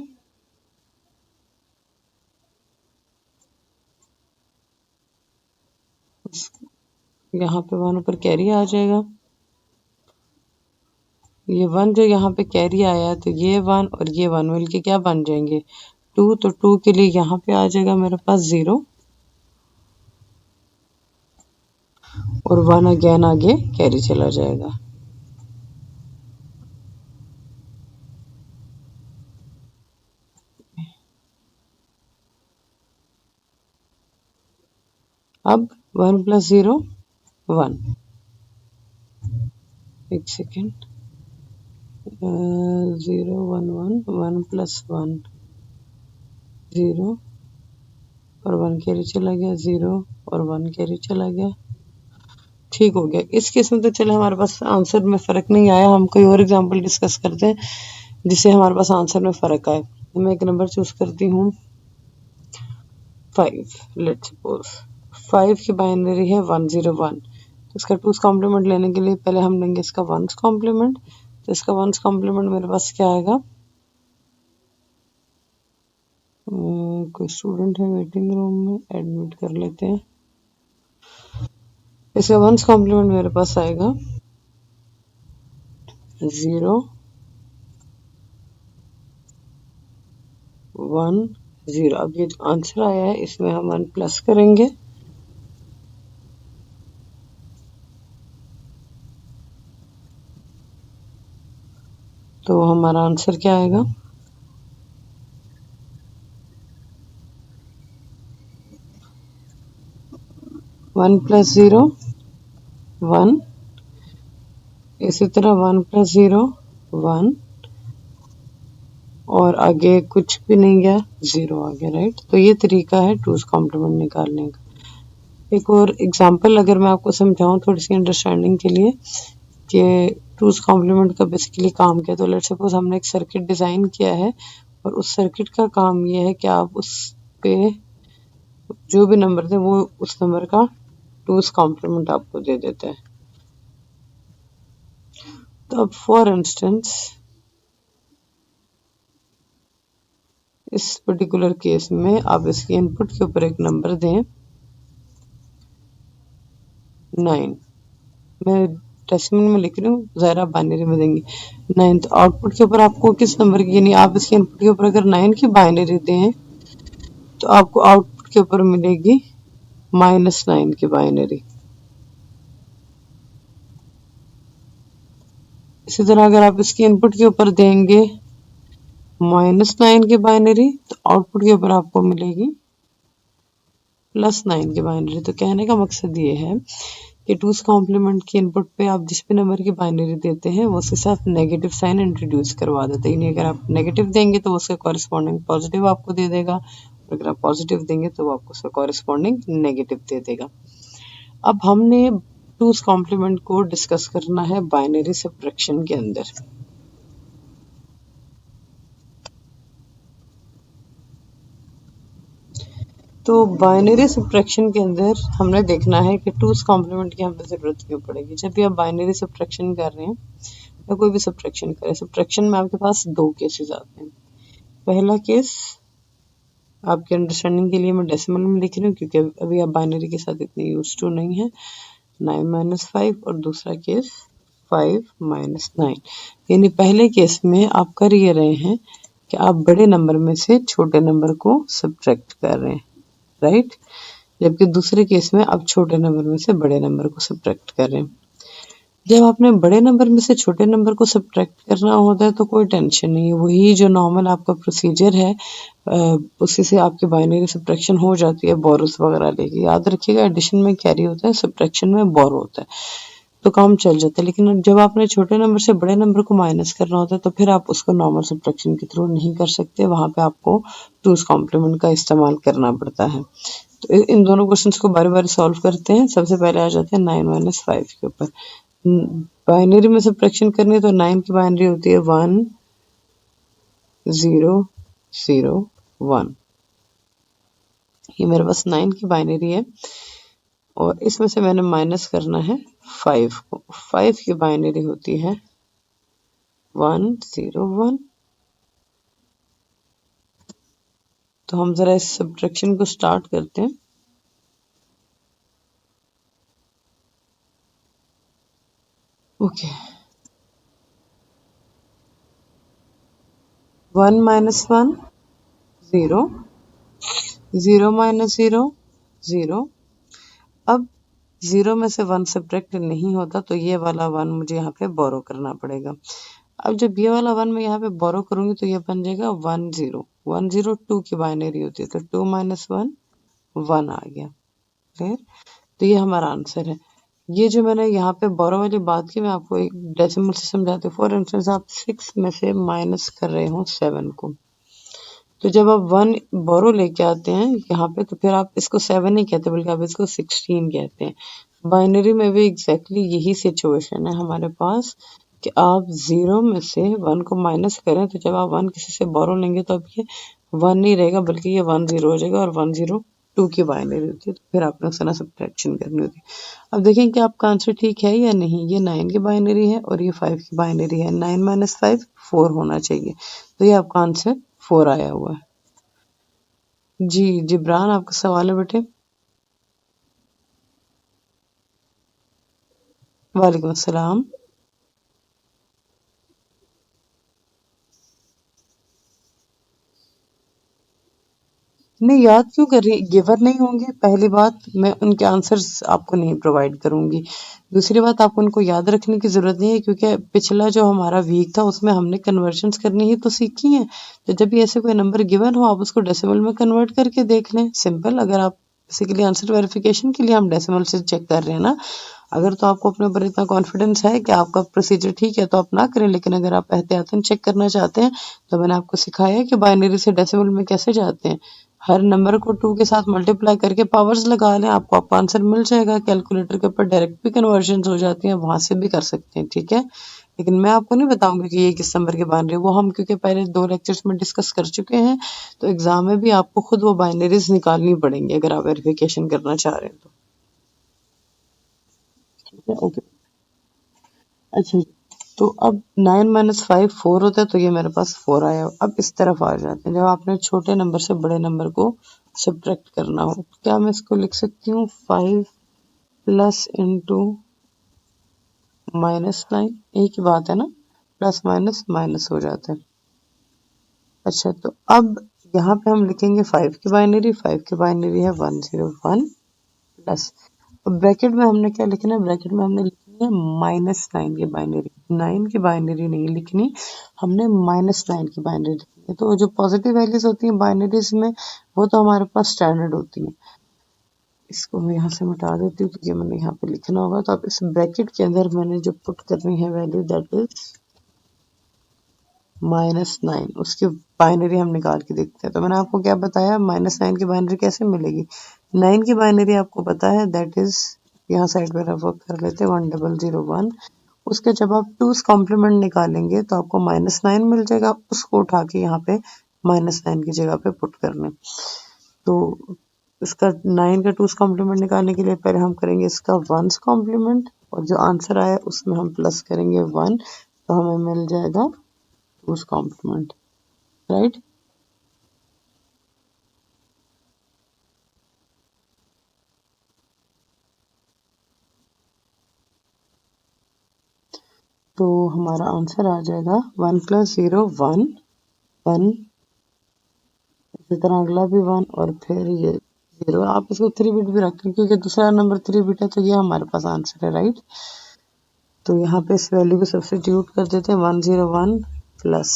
यहाँ पे 1 ऊपर कैरी आ जाएगा। ये 1 जो यहाँ पे कैरी आया, तो ये 1 और ये 1 मिलके क्या बन जाएंगे? 2। तो 2 के लिए यहाँ पे आ जाएगा मेरे पास 0, और 1 अगेन आगे कैरी चला जाएगा। अब 1 + 0 1, एक सेकेंड, 0 1 1 1 + 1 0, और 1 कैरी चला गया, 0 और 1 कैरी चला गया। ठीक हो गया। इस केस में तो चले हमारे पास आंसर में फर्क नहीं आया, हम कोई और एग्जांपल डिस्कस करते हैं जिससे हमारे पास आंसर में फर्क आए। मैं एक नंबर चूज करती हूँ 5। लेट्स सपोज 5 की बाइनरी है 101, तो इसका 2's कॉम्प्लीमेंट लेने के लिए पहले हम लेंगे इसका 1's कॉम्प्लीमेंट। तो इसका 1's कॉम्प्लीमेंट मेरे पास क्या आएगा? कोई स्टूडेंट है वेटिंग रूम में, एडमिट कर लेते हैं। इसका 1's कॉम्प्लीमेंट मेरे पास आएगा 0 1 0। अब ये जो आंसर आया है इसमें हम 1 प्लस करेंगे, तो हमारा आंसर क्या आएगा? 1 + 0 1, इसी तरह 1 + 0 1, और आगे कुछ भी नहीं गया, 0 आ गया, राइट। तो ये तरीका है 2's कॉम्प्लीमेंट निकालने का। एक और एग्जांपल अगर मैं आपको समझाऊं थोड़ी सी अंडरस्टैंडिंग के लिए कि टूज कॉम्प्लीमेंट का बेसिकली काम क्या है, तो लेट्स सपोज हमने एक सर्किट डिजाइन किया है और उस सर्किट का काम ये है कि आप उस पे जो भी नंबर थे वो उस नंबर का टूज कॉम्प्लीमेंट आपको दे देता है। तो अब फॉर इंस्टेंस इस पर्टिकुलर केस में आप इसके इनपुट के ऊपर एक नंबर दें 9, मैं डेसिमल में लिख रही हूँ, ज़ाहिर आप बाइनरी में देंगे 9, तो आउटपुट के ऊपर आपको किस नंबर की, यानी आप इसके इनपुट के ऊपर अगर 9 की बाइनरी दें तो आपको आउटपुट के ऊपर मिलेगी -9 की बाइनरी। इसी तरह अगर आप इसके इनपुट के ऊपर देंगे -9 की बाइनरी तो आउटपुट के ऊपर आपको मिलेगी +9 की बाइनरी। तो कहने का मकसद ये है कि टूज कॉम्प्लीमेंट के इनपुट पे आप जिस भी नंबर की बाइनरी देते हैं वो उसके साथ नेगेटिव साइन इंट्रोड्यूस करवा देते हैं, यानी अगर आप नेगेटिव देंगे तो वो उसका कॉरेस्पॉन्डिंग पॉजिटिव आपको दे देगा, और अगर आप पॉजिटिव देंगे तो वो आपको उसका कॉरेस्पॉन्डिंग नेगेटिव दे देगा। अब हमने टूज कॉम्प्लीमेंट को डिस्कस करना है बाइनरी सब्ट्रैक्शन के अंदर। तो बाइनरी सब्ट्रैक्शन के अंदर हमने देखना है कि टूज कॉम्प्लीमेंट की हमें ज़रूरत क्यों पड़ेगी। जब भी आप बाइनरी सब्ट्रैक्शन कर रहे हैं या कोई भी सब्ट्रैक्शन करें, सब्ट्रैक्शन में आपके पास दो केसेस आते हैं। पहला केस आपके अंडरस्टैंडिंग के लिए मैं डेसिमल में लिख रही हूँ क्योंकि अभी आप बाइनरी के साथ इतनी यूज टू नहीं है, 9-5, और दूसरा केस 5-9। यानी पहले केस में आप कर ये रहे हैं कि आप बड़े नंबर में से छोटे नंबर को सब्ट्रैक्ट कर रहे हैं, राइट, जबकि दूसरे केस में आप छोटे नंबर में से बड़े नंबर को सब्ट्रैक्ट कर रहे हैं। जब आपने बड़े नंबर में से छोटे नंबर को सब्ट्रैक्ट करना होता है तो कोई टेंशन नहीं है, वही जो नॉर्मल आपका प्रोसीजर है उसी से आपकी बाइनरी सब्ट्रैक्शन हो जाती है बोरोस वगैरह लेके। याद रखिएगा एडिशन में कैरी होता है, सब्ट्रैक्शन में बोरो होता है, तो काम चल जाता है। लेकिन जब आपने छोटे नंबर से बड़े नंबर को माइनस करना होता है तो फिर आप उसको नॉर्मल सब्ट्रैक्शन के थ्रू नहीं कर सकते, वहां पे आपको टूज कॉम्प्लीमेंट का इस्तेमाल करना पड़ता है। तो इन दोनों क्वेश्चंस को बारी बारी सॉल्व करते हैं। सबसे पहले आ जाते हैं 9-5 के ऊपर। बाइनरी में सब्ट्रैक्शन करनी है तो 9 की बाइनरी होती है 1 0 0 1। ये मेरे पास 9 की बाइनरी है और इसमें से मैंने माइनस करना है 5 को। 5 की बाइनरी होती है 1 0 1। तो हम जरा इस सब्ट्रैक्शन को स्टार्ट करते हैं। Okay, 1 minus 1 0, 0 minus 0 0। अब 0 में से 1 सब्ट्रैक्ट नहीं होता तो ये वाला 1 मुझे यहाँ पे बोरो करना पड़ेगा। अब जब ये वाला 1 मैं यहाँ पे बोरो करूंगी तो ये बन जाएगा 1 0 1 0। 2 की बाइनरी होती है तो 2 minus 1 1 आ गया, क्लियर। तो ये हमारा आंसर है। ये जो मैंने यहाँ पे बोरो वाली बात की मैं आपको एक डेसिमल से समझाती हूँ। फॉर इंस्टेंस आप 6 में से माइनस कर रहे हो 7 को, तो जब आप 1 बोरो लेके आते हैं यहाँ पे तो फिर आप इसको 7 नहीं कहते बल्कि आप इसको 16 कहते हैं। बाइनरी में भी एग्जैक्टली यही सिचुएशन है हमारे पास कि आप 0 में से 1 को माइनस करें तो जब आप 1 किसी से बोरो लेंगे तो अब ये 1 नहीं रहेगा बल्कि ये 1 0 हो जाएगा और 1 0 2 की बाइनरी होती है, तो फिर आपने उससे ना सब्ट्रैक्शन करनी होती है। अब देखें कि आपका आंसर ठीक है या नहीं। ये 9 की बाइनरी है और ये 5 की बाइनरी है। 9 minus 5 4 होना चाहिए, तो ये आपका आंसर 4 आया हुआ है। जी जिब्रान, आपका सवाल है बेटे। वालेकुम अस्सलाम। नहीं याद क्यों कर रही, गिवर नहीं होंगे। पहली बात, मैं उनके आंसर्स आपको नहीं प्रोवाइड करूंगी। दूसरी बात, आपको उनको याद रखने की जरूरत नहीं है क्योंकि पिछला जो हमारा वीक था उसमें हमने कन्वर्जन्स करनी ही तो सीखी हैं। तो जब भी ऐसे कोई नंबर गिवन हो आप उसको डेसिमल में कन्वर्ट करके देख लें, सिंपल। अगर आप बेसिकली आंसर वेरिफिकेशन के लिए हम डेसिमल से चेक कर रहे हैं ना, अगर तो आपको अपने ऊपर इतना कॉन्फिडेंस है कि आपका प्रोसीजर ठीक है तो आप ना करें, लेकिन अगर आप एहतियातन चेक करना चाहते हैं तो मैंने आपको सिखाया है कि बाइनरी से डेसिमल में कैसे जाते हैं। हर नंबर को 2 के साथ मल्टीप्लाई करके पावर्स लगा लें, आपको आपका आंसर मिल जाएगा। कैलकुलेटर के ऊपर डायरेक्ट भी कन्वर्जन हो जाती हैं, वहां से भी कर सकते हैं, ठीक है। लेकिन मैं आपको नहीं बताऊंगी कि ये किस नंबर के बाइनरी, वो हम क्योंकि पहले 2 लेक्चर्स में डिस्कस कर चुके हैं, तो एग्जाम में भी आपको खुद वो बाइनरीज निकालनी पड़ेंगी अगर आप वेरिफिकेशन करना चाह रहे हैं तो, ठीक है। ओके, अच्छा, तो अब 9 माइनस 5 4 होता है, तो ये मेरे पास 4 आया। अब इस तरफ आ जाते हैं, जब आपने छोटे नंबर से बड़े नंबर को सब्ट्रैक्ट करना हो, तो क्या मैं इसको लिख सकती हूँ 5 प्लस इंटू -9, एक ही बात है ना, प्लस माइनस माइनस हो जाता है। अच्छा, तो अब यहाँ पे हम लिखेंगे 5 की बाइनरी, 5 की बाइनरी है 101 प्लस, अब ब्रैकेट में हमने क्या लिखना है, ब्रैकेट में हमने लिखनी है -9 की बाइनरी, 9 की बाइनरी नहीं लिखनी, हमने -9 की बाइनरी लिखनी है। तो जो पॉजिटिव वैल्यूज होती हैं बाइनरीज में, वो तो हमारे पास स्टैंडर्ड होती हैं। इसको मैं यहाँ से मिटा देती हूँ क्योंकि मैंने यहाँ पे लिखना होगा। तो अब इस ब्रैकेट के अंदर मैंने जो पुट करनी है वैल्यू, दैट इज -9, उसकी बाइनरी हम निकाल के देखते हैं। तो मैंने आपको क्या बताया, -9 की बाइनरी कैसे मिलेगी, 9 की बाइनरी आपको पता है, दैट इज, यहाँ साइड में रफ वर्क कर लेते हैं, 1001। उसके जब आप 2's कॉम्प्लीमेंट निकालेंगे तो आपको -9 मिल जाएगा, उसको उठा के यहाँ पे -9 की जगह पे पुट करने। तो इसका 9 का 2's कॉम्प्लीमेंट निकालने के लिए पहले हम करेंगे इसका 1's कॉम्प्लीमेंट, और जो आंसर आया उसमें हम प्लस करेंगे 1, तो हमें मिल जाएगा 2's कॉम्प्लीमेंट, राइट। तो हमारा आंसर आ जाएगा 1 + 0 1 1, इसी तरह अगला भी 1, और फिर ये 0। आप इसको 3 बिट भी रखें क्योंकि दूसरा नंबर 3 बिट है, तो ये हमारे पास आंसर है, राइट। तो यहाँ पे इस वैल्यू को सब्स्टिट्यूट कर देते हैं, 101 प्लस,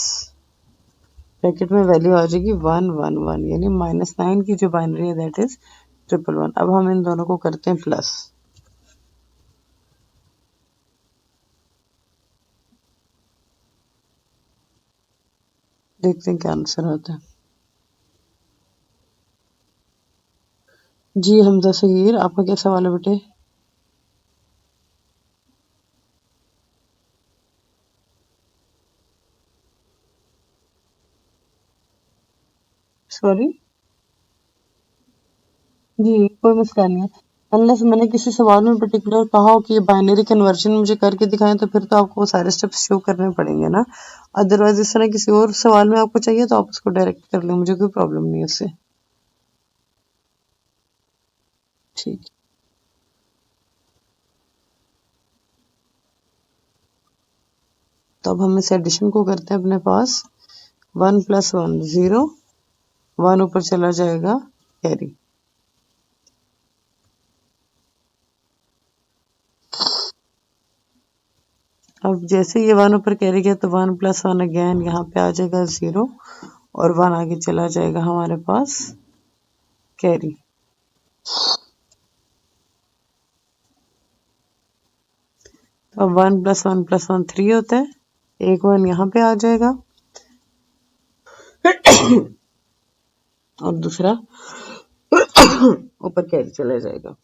ब्रैकेट में वैल्यू आ जाएगी 111, यानी -9 की जो बाइनरी है दैट इज 111। अब हम इन दोनों को करते हैं प्लस, देखते हैं क्या आंसर आता है। जी हमजा सगीर, आपका क्या सवाल है बेटे? सॉरी जी, कोई मसला नहीं है। अनलेस मैंने किसी सवाल में पर्टिकुलर कहा हो कि ये बाइनरी कन्वर्जन मुझे करके दिखाएं, तो फिर तो आपको वो सारे स्टेप्स शो करने पड़ेंगे ना। अदरवाइज इस तरह किसी और सवाल में आपको चाहिए तो आप उसको डायरेक्ट कर लें, मुझे कोई प्रॉब्लम नहीं है उससे, ठीक। तो अब हम इस एडिशन को करते हैं अपने पास, 1 + 1 0, 1 ऊपर चला जाएगा कैरी। अब जैसे ये 1 ऊपर कैरी गया तो 1 + 1 अगेन यहाँ पे आ जाएगा 0, और 1 आगे चला जाएगा हमारे पास कैरी। अब 1 + 1 + 1 3 होता है, एक 1 यहाँ पे आ जाएगा और दूसरा ऊपर कैरी चला जाएगा।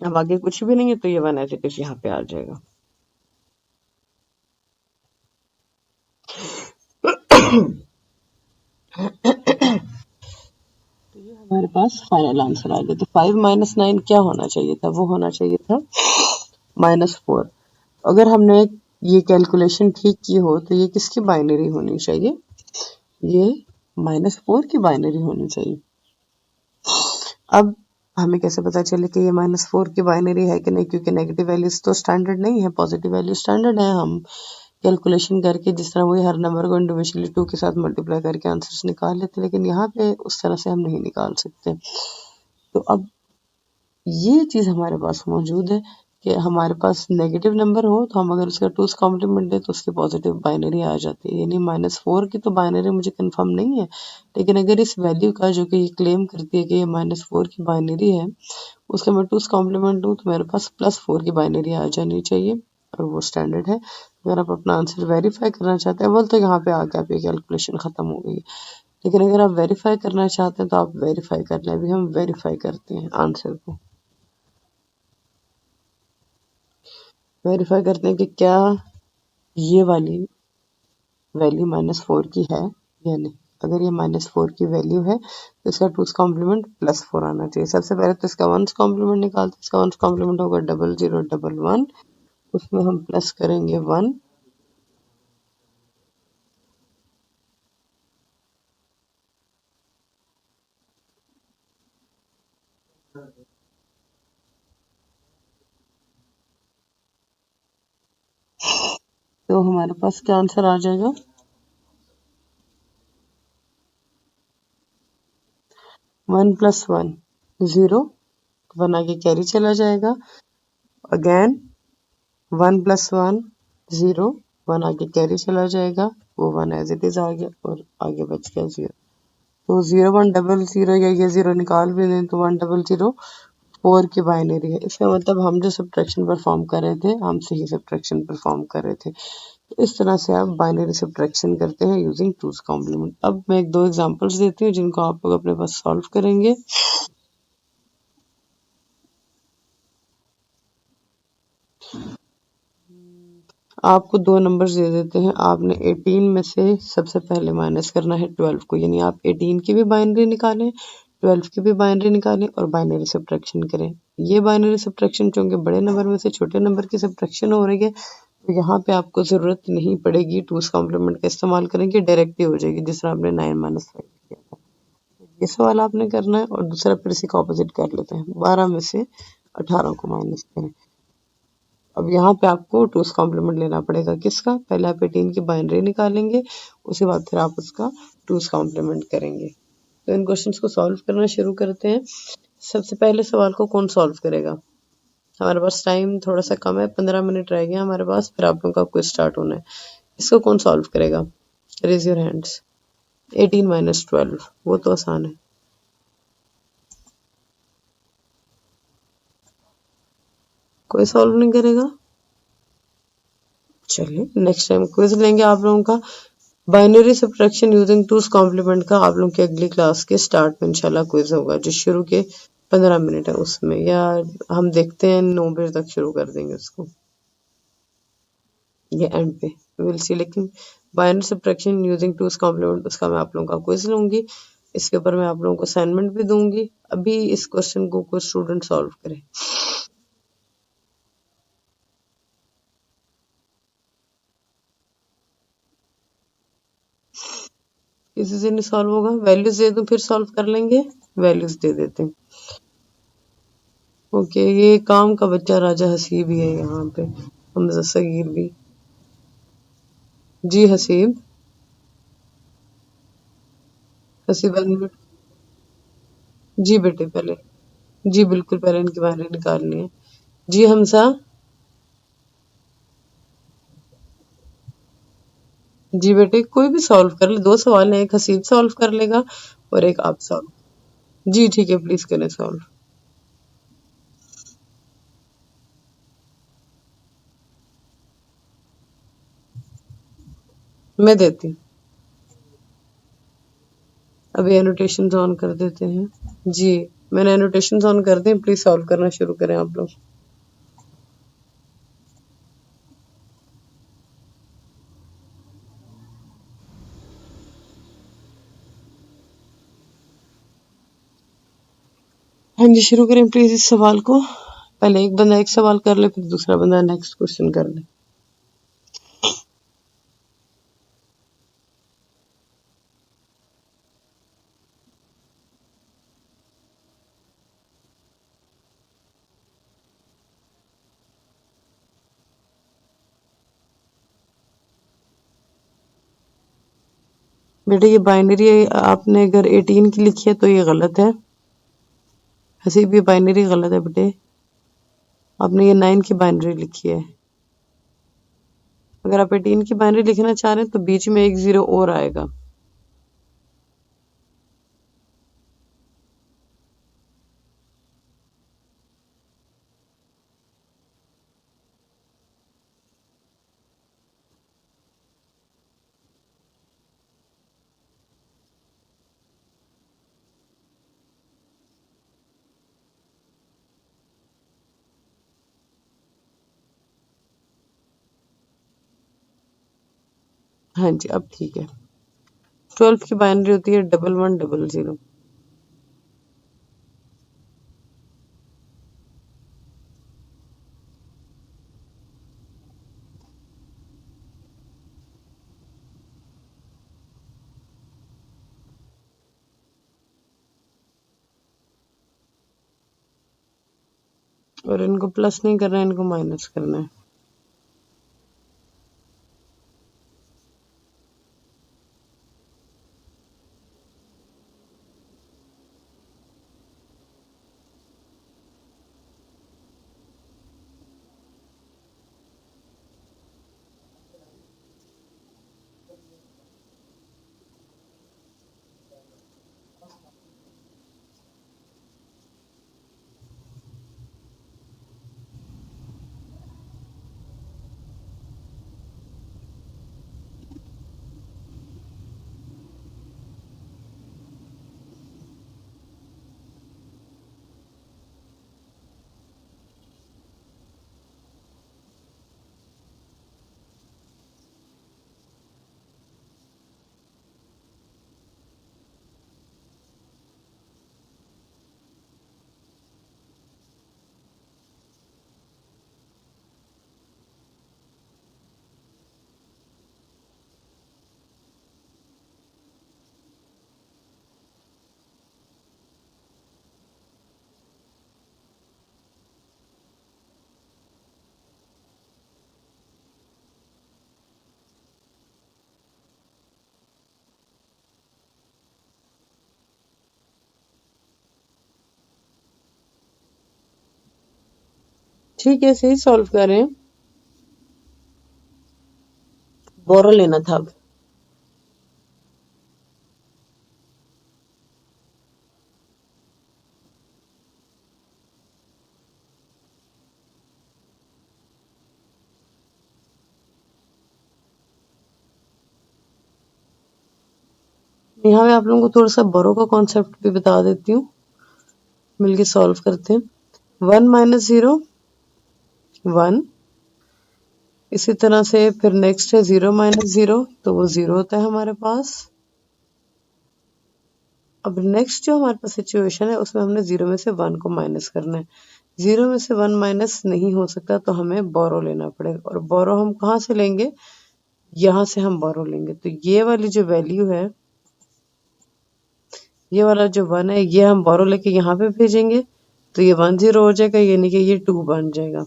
अब आगे कुछ भी नहीं है, तो ये 1 ऐसे कुछ यहाँ पे आ जाएगा। तो ये हमारे पास फाइनल आंसर आ गया। तो 5 - 9 क्या होना चाहिए था, वो होना चाहिए था -4। अगर हमने ये कैलकुलेशन ठीक की हो तो ये किसकी बाइनरी होनी चाहिए, ये -4 की बाइनरी होनी चाहिए। अब हमें कैसे पता चले कि ये -4 की बाइनरी है कि नहीं, क्योंकि नेगेटिव वैल्यूज तो स्टैंडर्ड नहीं है, पॉजिटिव वैल्यू स्टैंडर्ड है। हम कैलकुलेशन करके जिस तरह वही हर नंबर को इंडिविजुअली 2 के साथ मल्टीप्लाई करके आंसर्स निकाल लेते, लेकिन यहाँ पे उस तरह से हम नहीं निकाल सकते। तो अब ये चीज़ हमारे पास मौजूद है कि हमारे पास नेगेटिव नंबर हो तो हम अगर उसका 2's कॉम्प्लीमेंट दें तो उसकी पॉजिटिव बाइनरी आ जाती है, यानी -4 की तो बाइनरी मुझे कंफर्म नहीं है, लेकिन अगर इस वैल्यू का जो कि ये क्लेम करती है कि ये -4 की बाइनरी है, उसका मैं 2's कॉम्प्लीमेंट दूँ तो मेरे पास +4 की बाइनरी आ जानी चाहिए, और वो स्टैंडर्ड है। अगर आप अपना आंसर वेरीफाई करना चाहते हैं, बोल तो यहाँ पे आके आपकी कैलकुलेशन खत्म हो गई। लेकिन अगर आप वेरीफाई करना चाहते हैं तो आप वेरीफाई कर लें। अभी हम वेरीफाई करते हैं आंसर को। वेरीफाई करते हैं कि क्या ये वाली वैल्यू -4 की है या नहीं। अगर ये -4 की वैल्यू है तो इसका 2's कॉम्प्लीमेंट +4 आना चाहिए। सबसे पहले तो इसका 1's कॉम्प्लीमेंट निकालते हैं। इसका 1's कॉम्प्लीमेंट होगा 0011, उसमें हम प्लस करेंगे 1, तो हमारे पास क्या आंसर आ जाएगा? 1 + 1 0, 1 आगे कैरी चला जाएगा। अगेन 1 + 1 0, 1 आगे कैरी चला जाएगा, वो 1 एज इट इज आ गया और आगे बच गया 0। तो 0100 या ये 0 निकाल भी दें तो 1004 की बाइनरी है। इसका मतलब हम जो सब्ट्रैक्शन परफॉर्म कर रहे थे, हम सही सब्ट्रैक्शन परफॉर्म कर रहे थे। तो इस तरह से आप बाइनरी सब्ट्रैक्शन करते हैं यूजिंग 2's कॉम्प्लीमेंट। अब मैं 1-2 एग्जांपल्स देती हूँ जिनको आप लोग अपने पास सॉल्व करेंगे। आपको 2 नंबर्स दे देते हैं, आपने 18 में से सबसे पहले माइनस करना है 12 को, यानी आप 18 की भी बाइनरी निकालें, 12 की भी बाइनरी निकालें और बाइनरी सब्ट्रैक्शन करें। ये बाइनरी सब्ट्रैक्शन चूंकि बड़े नंबर में से छोटे नंबर की सब्ट्रैक्शन हो रही है, तो यहाँ पे आपको जरूरत नहीं पड़ेगी 2's कॉम्प्लीमेंट का इस्तेमाल करेंगे, डायरेक्ट ही हो जाएगी, जिस तरह आपने 9 - 5 किया था। ये सवाल आपने करना है और दूसरा फिर इसी का ऑपोजिट कर लेते हैं। 12 में से 18 को माइनस करें। अब यहाँ पे आपको 2's कॉम्प्लीमेंट लेना पड़ेगा। किसका? पहले आप 18 की बाइनरी निकालेंगे, उसके बाद फिर आप उसका 2's कॉम्प्लीमेंट करेंगे। तो इन क्वेश्चंस को सॉल्व करना शुरू करते हैं। सबसे पहले सवाल को कौन सॉल्व करेगा? हमारे पास टाइम थोड़ा सा कम है, 15 मिनट रह गए हमारे पास, फिर आप लोगों का क्विज स्टार्ट होना है। इसको कौन सॉल्व करेगा? Raise your hands. 18 - 12, वो तो आसान है। कोई सॉल्व नहीं करेगा? चलिए नेक्स्ट टाइम क्विज लेंगे आप लोगों का। Binary subtraction using 2's complement का आप लोगों की अगली क्लास के स्टार्ट में इंशाल्लाह क्विज होगा, जो शुरू के 15 मिनट है उसमें, या हम देखते हैं 9 बजे तक शुरू कर देंगे उसको, ये एंड पे विल सी। लेकिन binary subtraction using 2's complement, उसका मैं आप लोगों का क्विज लूंगी। इसके ऊपर मैं आप लोगों को असाइनमेंट भी दूंगी। अभी इस क्वेश्चन को कुछ स्टूडेंट सॉल्व करें। किसी से नहीं सॉल्व होगा? वैल्यूज दे दूं फिर सॉल्व कर लेंगे? वैल्यूज दे देते हैं। ओके, ये काम का बच्चा राजा हसीब ही है यहाँ पे, हमजा सगीर भी। जी हसीब, हसीब अनम्यूट। जी बेटे पहले, जी बिल्कुल पहले इनकी बारे निकालनी है। जी हमजा, जी बेटे कोई भी सॉल्व कर ले, 2 सवाल हैं, एक हसीब सॉल्व कर लेगा और एक आप सॉल्व। जी ठीक है, प्लीज करें सॉल्व। मैं देती हूँ। अभी एनोटेशन ऑन कर देते हैं। जी मैंने एनोटेशन ऑन कर दी, प्लीज सॉल्व करना शुरू करें आप लोग। हाँ जी शुरू करें प्लीज इस सवाल को। पहले एक बंदा एक सवाल कर ले, फिर दूसरा बंदा नेक्स्ट क्वेश्चन कर ले। बेटे ये बाइनरी आपने अगर 18 की लिखी है तो ये गलत है। हसीब ये बाइनरी गलत है बेटे, आपने ये 9 की बाइनरी लिखी है। अगर आप 18 की बाइनरी लिखना चाह रहे हैं तो बीच में एक 0 और आएगा। हाँ जी, अब ठीक है। 12 की बाइनरी होती है 1100। और इनको प्लस नहीं करना है, इनको माइनस करना है। ठीक है, सही सॉल्व कर रहे हैं। बोरो लेना था अब। यहाँ मैं आप लोगों को थोड़ा सा बोरो का कॉन्सेप्ट भी बता देती हूँ, मिलके सॉल्व करते हैं। 1 माइनस 0 1। इसी तरह से फिर नेक्स्ट है 0 माइनस 0, तो वो 0 होता है हमारे पास। अब नेक्स्ट जो हमारे पास सिचुएशन है उसमें हमने 0 में से 1 को माइनस करना है। 0 में से 1 माइनस नहीं हो सकता, तो हमें बोरो लेना पड़ेगा। और बोरो हम कहाँ से लेंगे? यहाँ से हम बोरो लेंगे। तो ये वाली जो वैल्यू है, ये वाला जो 1 है, ये हम बोरो लेके यहाँ पे भेजेंगे, तो ये 1 0 हो जाएगा, यानी कि ये 2 बन जाएगा।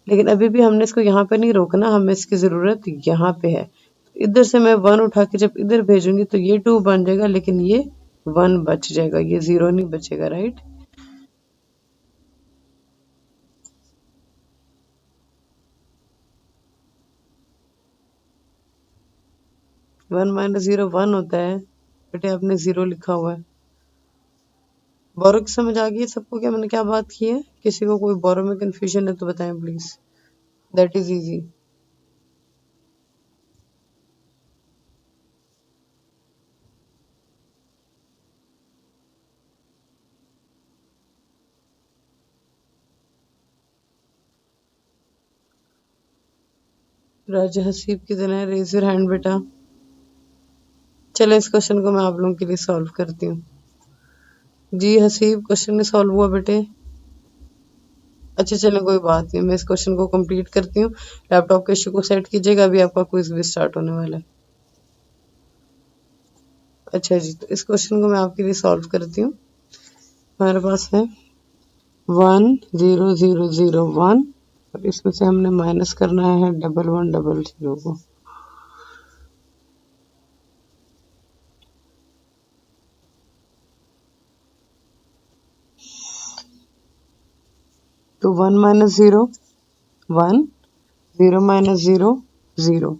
लेकिन अभी भी हमने इसको यहाँ पे नहीं रोकना, हमें इसकी जरूरत यहाँ पे है। इधर से मैं 1 उठा के जब इधर भेजूंगी तो ये 2 बन जाएगा, लेकिन ये 1 बच जाएगा, ये 0 नहीं बचेगा, राइट। 1 माइनस 0 1 होता है बेटे, आपने 0 लिखा हुआ है। बोरो की समझ आ गई सबको, क्या मैंने क्या बात की है? किसी को कोई बोरो में कंफ्यूजन है तो बताएं प्लीज, दैट इज इजी। राजा हसीब की तरह रेज योर हैंड बेटा। चलो इस क्वेश्चन को मैं आप लोगों के लिए सॉल्व करती हूँ। जी हसीब, क्वेश्चन नहीं सॉल्व हुआ बेटे? अच्छा चलो कोई बात नहीं, मैं इस क्वेश्चन को कंप्लीट करती हूँ। लैपटॉप के इशू को सेट कीजिएगा, अभी आपका क्विज भी स्टार्ट होने वाला है। अच्छा जी, तो इस क्वेश्चन को मैं आपके लिए सॉल्व करती हूँ। हमारे पास है 1 0 0 0 1, और इसमें से हमने माइनस करना है 1100 को। तो 1 माइनस 0 1, 0 माइनस 0 0।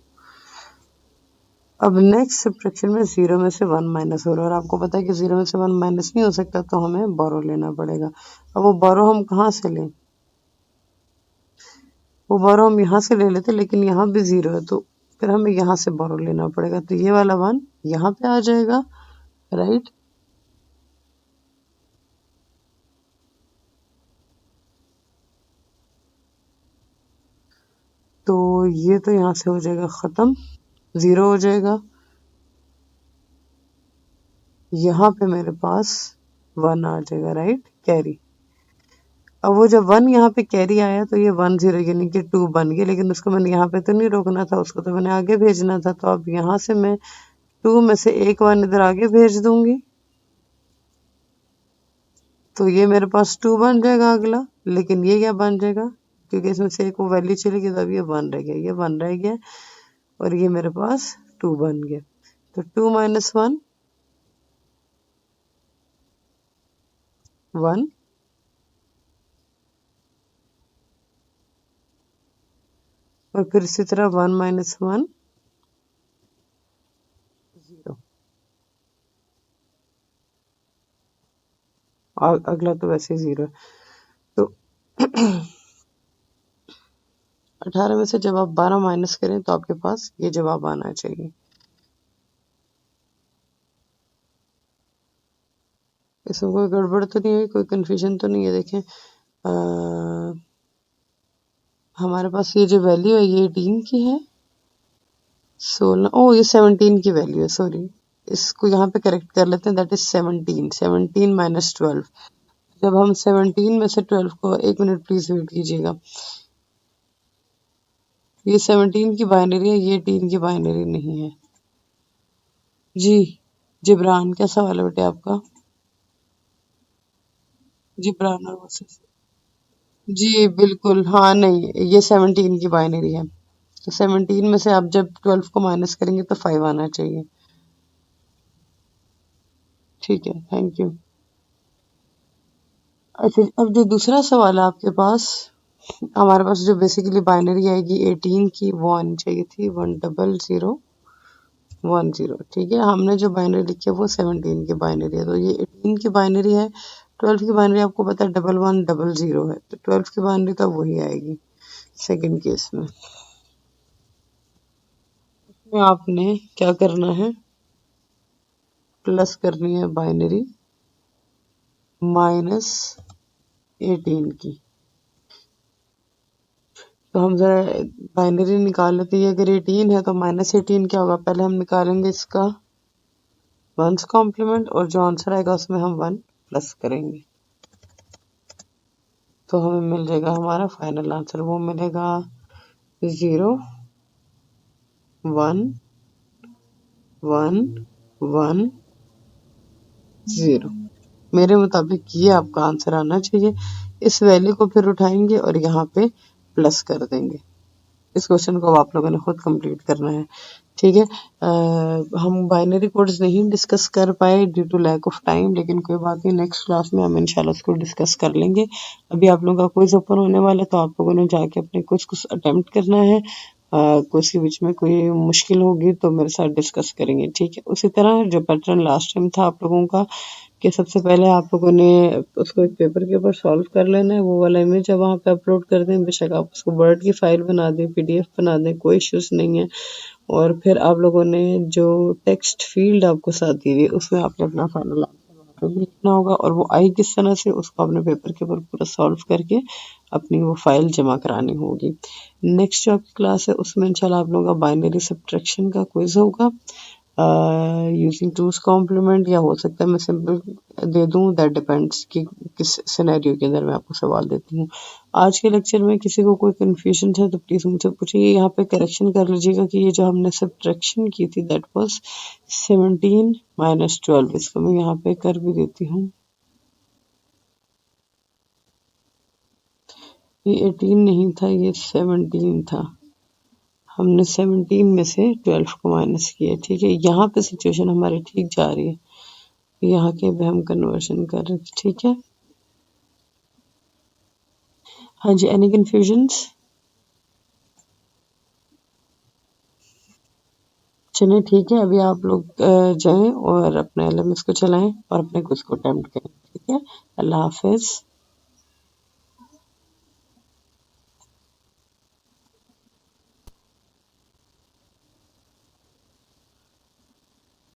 अब नेक्स्ट सब्ट्रैक्शन में 0 में से 1 माइनस हो रहा है, और आपको पता है कि 0 में से 1 माइनस नहीं हो सकता, तो हमें बोरो लेना पड़ेगा। अब वो बोरो हम कहाँ से लें? वो बोरो हम यहाँ से ले लेते, लेकिन यहाँ भी 0 है, तो फिर हमें यहाँ से बोरो लेना पड़ेगा। तो ये वाला 1 यहाँ पे आ जाएगा, राइट। तो ये तो यहाँ से हो जाएगा खत्म। 0 हो जाएगा। यहाँ पे मेरे पास 1 आ जाएगा, राइट, कैरी। अब वो जब 1 यहाँ पे कैरी आया तो ये 1 0 यानी कि 2 बन गया, लेकिन उसको मैंने यहाँ पे तो नहीं रोकना था, उसको तो मैंने आगे भेजना था। तो अब यहाँ से मैं 2 में से एक 1 इधर आगे भेज दूंगी, तो ये मेरे पास 2 बन जाएगा अगला। लेकिन ये क्या बन जाएगा, क्योंकि इसमें से एक वो वैल्यू चली गई, तो अब ये 1 रह गया, ये 1 रह गया, और ये मेरे पास 2 बन गया। तो 2 माइनस 1 1, और फिर इसी तरह 1 माइनस 1 0, और अगला तो वैसे 0 है। तो 18 में से जब आप 12 माइनस करें तो आपके पास ये जवाब आना चाहिए। इसमें कोई गड़बड़ तो नहीं हुई, कोई कंफ्यूजन तो नहीं है। देखें, हमारे पास ये जो वैल्यू है ये 18 की है, 16, ओ ये 17 की वैल्यू है, सॉरी, इसको यहाँ पे करेक्ट कर लेते हैं। That is 17, 17 minus 12। जब हम 17 में से 12 को, एक मिनट प्लीज वेट कीजिएगा, ये 17 की बाइनरी है, ये 18 की बाइनरी नहीं है। जी जिब्रान, क्या सवाल है बेटे आपका? जिब्रान और वर्सेस, जी बिल्कुल, हाँ नहीं, ये 17 की बाइनरी है। तो 17 में से आप जब 12 को माइनस करेंगे तो 5 आना चाहिए। ठीक है, थैंक यू। अच्छा, अब जो दूसरा सवाल है आपके पास, हमारे पास जो बेसिकली बाइनरी आएगी 18 की, वो आनी चाहिए थी 1001010। ठीक है, हमने जो बाइनरी लिखी है वो 17 की बाइनरी है, तो ये 18 की बाइनरी है। 12 की बाइनरी आपको पता है 1110 है, तो 12 की बाइनरी तो वही आएगी सेकंड केस में। इसमें आपने क्या करना है, प्लस करनी है बाइनरी माइनस 18 की। तो हम जरा बाइनरी निकाल लेते हैं। अगर 18 है तो माइनस 18 क्या होगा, पहले हम निकालेंगे इसका 1's कॉम्प्लीमेंट, और जो आंसर आएगा उसमें हम 1 प्लस करेंगे, तो हमें मिल जाएगा हमारा फाइनल आंसर। वो मिलेगा 0 1 1 1 0। मेरे मुताबिक ये आपका आंसर आना चाहिए। इस वैल्यू को फिर उठाएंगे और यहाँ पे प्लस कर देंगे। इस क्वेश्चन को आप लोगों ने खुद कंप्लीट करना है। ठीक है, हम बाइनरी कोड्स नहीं डिस्कस कर पाए due to lack of time, लेकिन कोई बात नहीं, नेक्स्ट क्लास में हम इंशाल्लाह उसको डिस्कस कर लेंगे। अभी आप लोगों का क्विज ओपन होने वाला है, तो आप लोगों ने जाके अपने कुछ अटेम्प्ट करना है। क्विज के बीच में कोई मुश्किल होगी तो मेरे साथ डिस्कस करेंगे। ठीक है, उसी तरह जो पैटर्न लास्ट टाइम था आप लोगों का, कि सबसे पहले आप लोगों ने उसको एक पेपर के ऊपर सॉल्व कर लेना है, वो वाला इमेज है वहाँ पे अपलोड कर दें। बेशक आप उसको वर्ड की फाइल बना दें, पीडीएफ बना दें, कोई इश्यूज नहीं है। और फिर आप लोगों ने जो टेक्स्ट फील्ड आपको साथ दी हुई है उसमें आपने अपना फाइनल आंसर वहाँ पे भी लिखना होगा, और वो आई किस तरह से, उसको अपने पेपर के ऊपर पूरा सॉल्व करके अपनी वो फाइल जमा करानी होगी। नेक्स्ट जो आपकी क्लास है उसमें इंशाल्लाह आप लोगों का बाइनरी सब्ट्रैक्शन का क्विज होगा यूजिंग टूज कॉम्प्लीमेंट, या हो सकता है मैं सिंपल दे दूं, दैट डिपेंड्स कि किस सिनेरियो के अंदर मैं आपको सवाल देती हूँ। आज के लेक्चर में किसी को कोई कंफ्यूजन है तो प्लीज मुझसे पूछिए। यहाँ पे करेक्शन कर लीजिएगा कि ये जो हमने सब्ट्रैक्शन की थी दैट वाज 17 माइनस 12, इसको मैं यहाँ पे कर भी देती हूँ। ये 18 नहीं था, ये 17 था। हमने 17 में से 12 को माइनस किया। ठीक है, यहाँ पे सिचुएशन हमारी ठीक जा रही है, यहाँ के भी हम कन्वर्शन कर रहे थे। ठीक है, हाँ जी, एनी कंफ्यूजन्स? चलिए ठीक है, अभी आप लोग जाएं और अपने एलएमएस को चलाएं और अपने क्विज को अटेम्प्ट करें। ठीक है, अल्लाह हाफिज।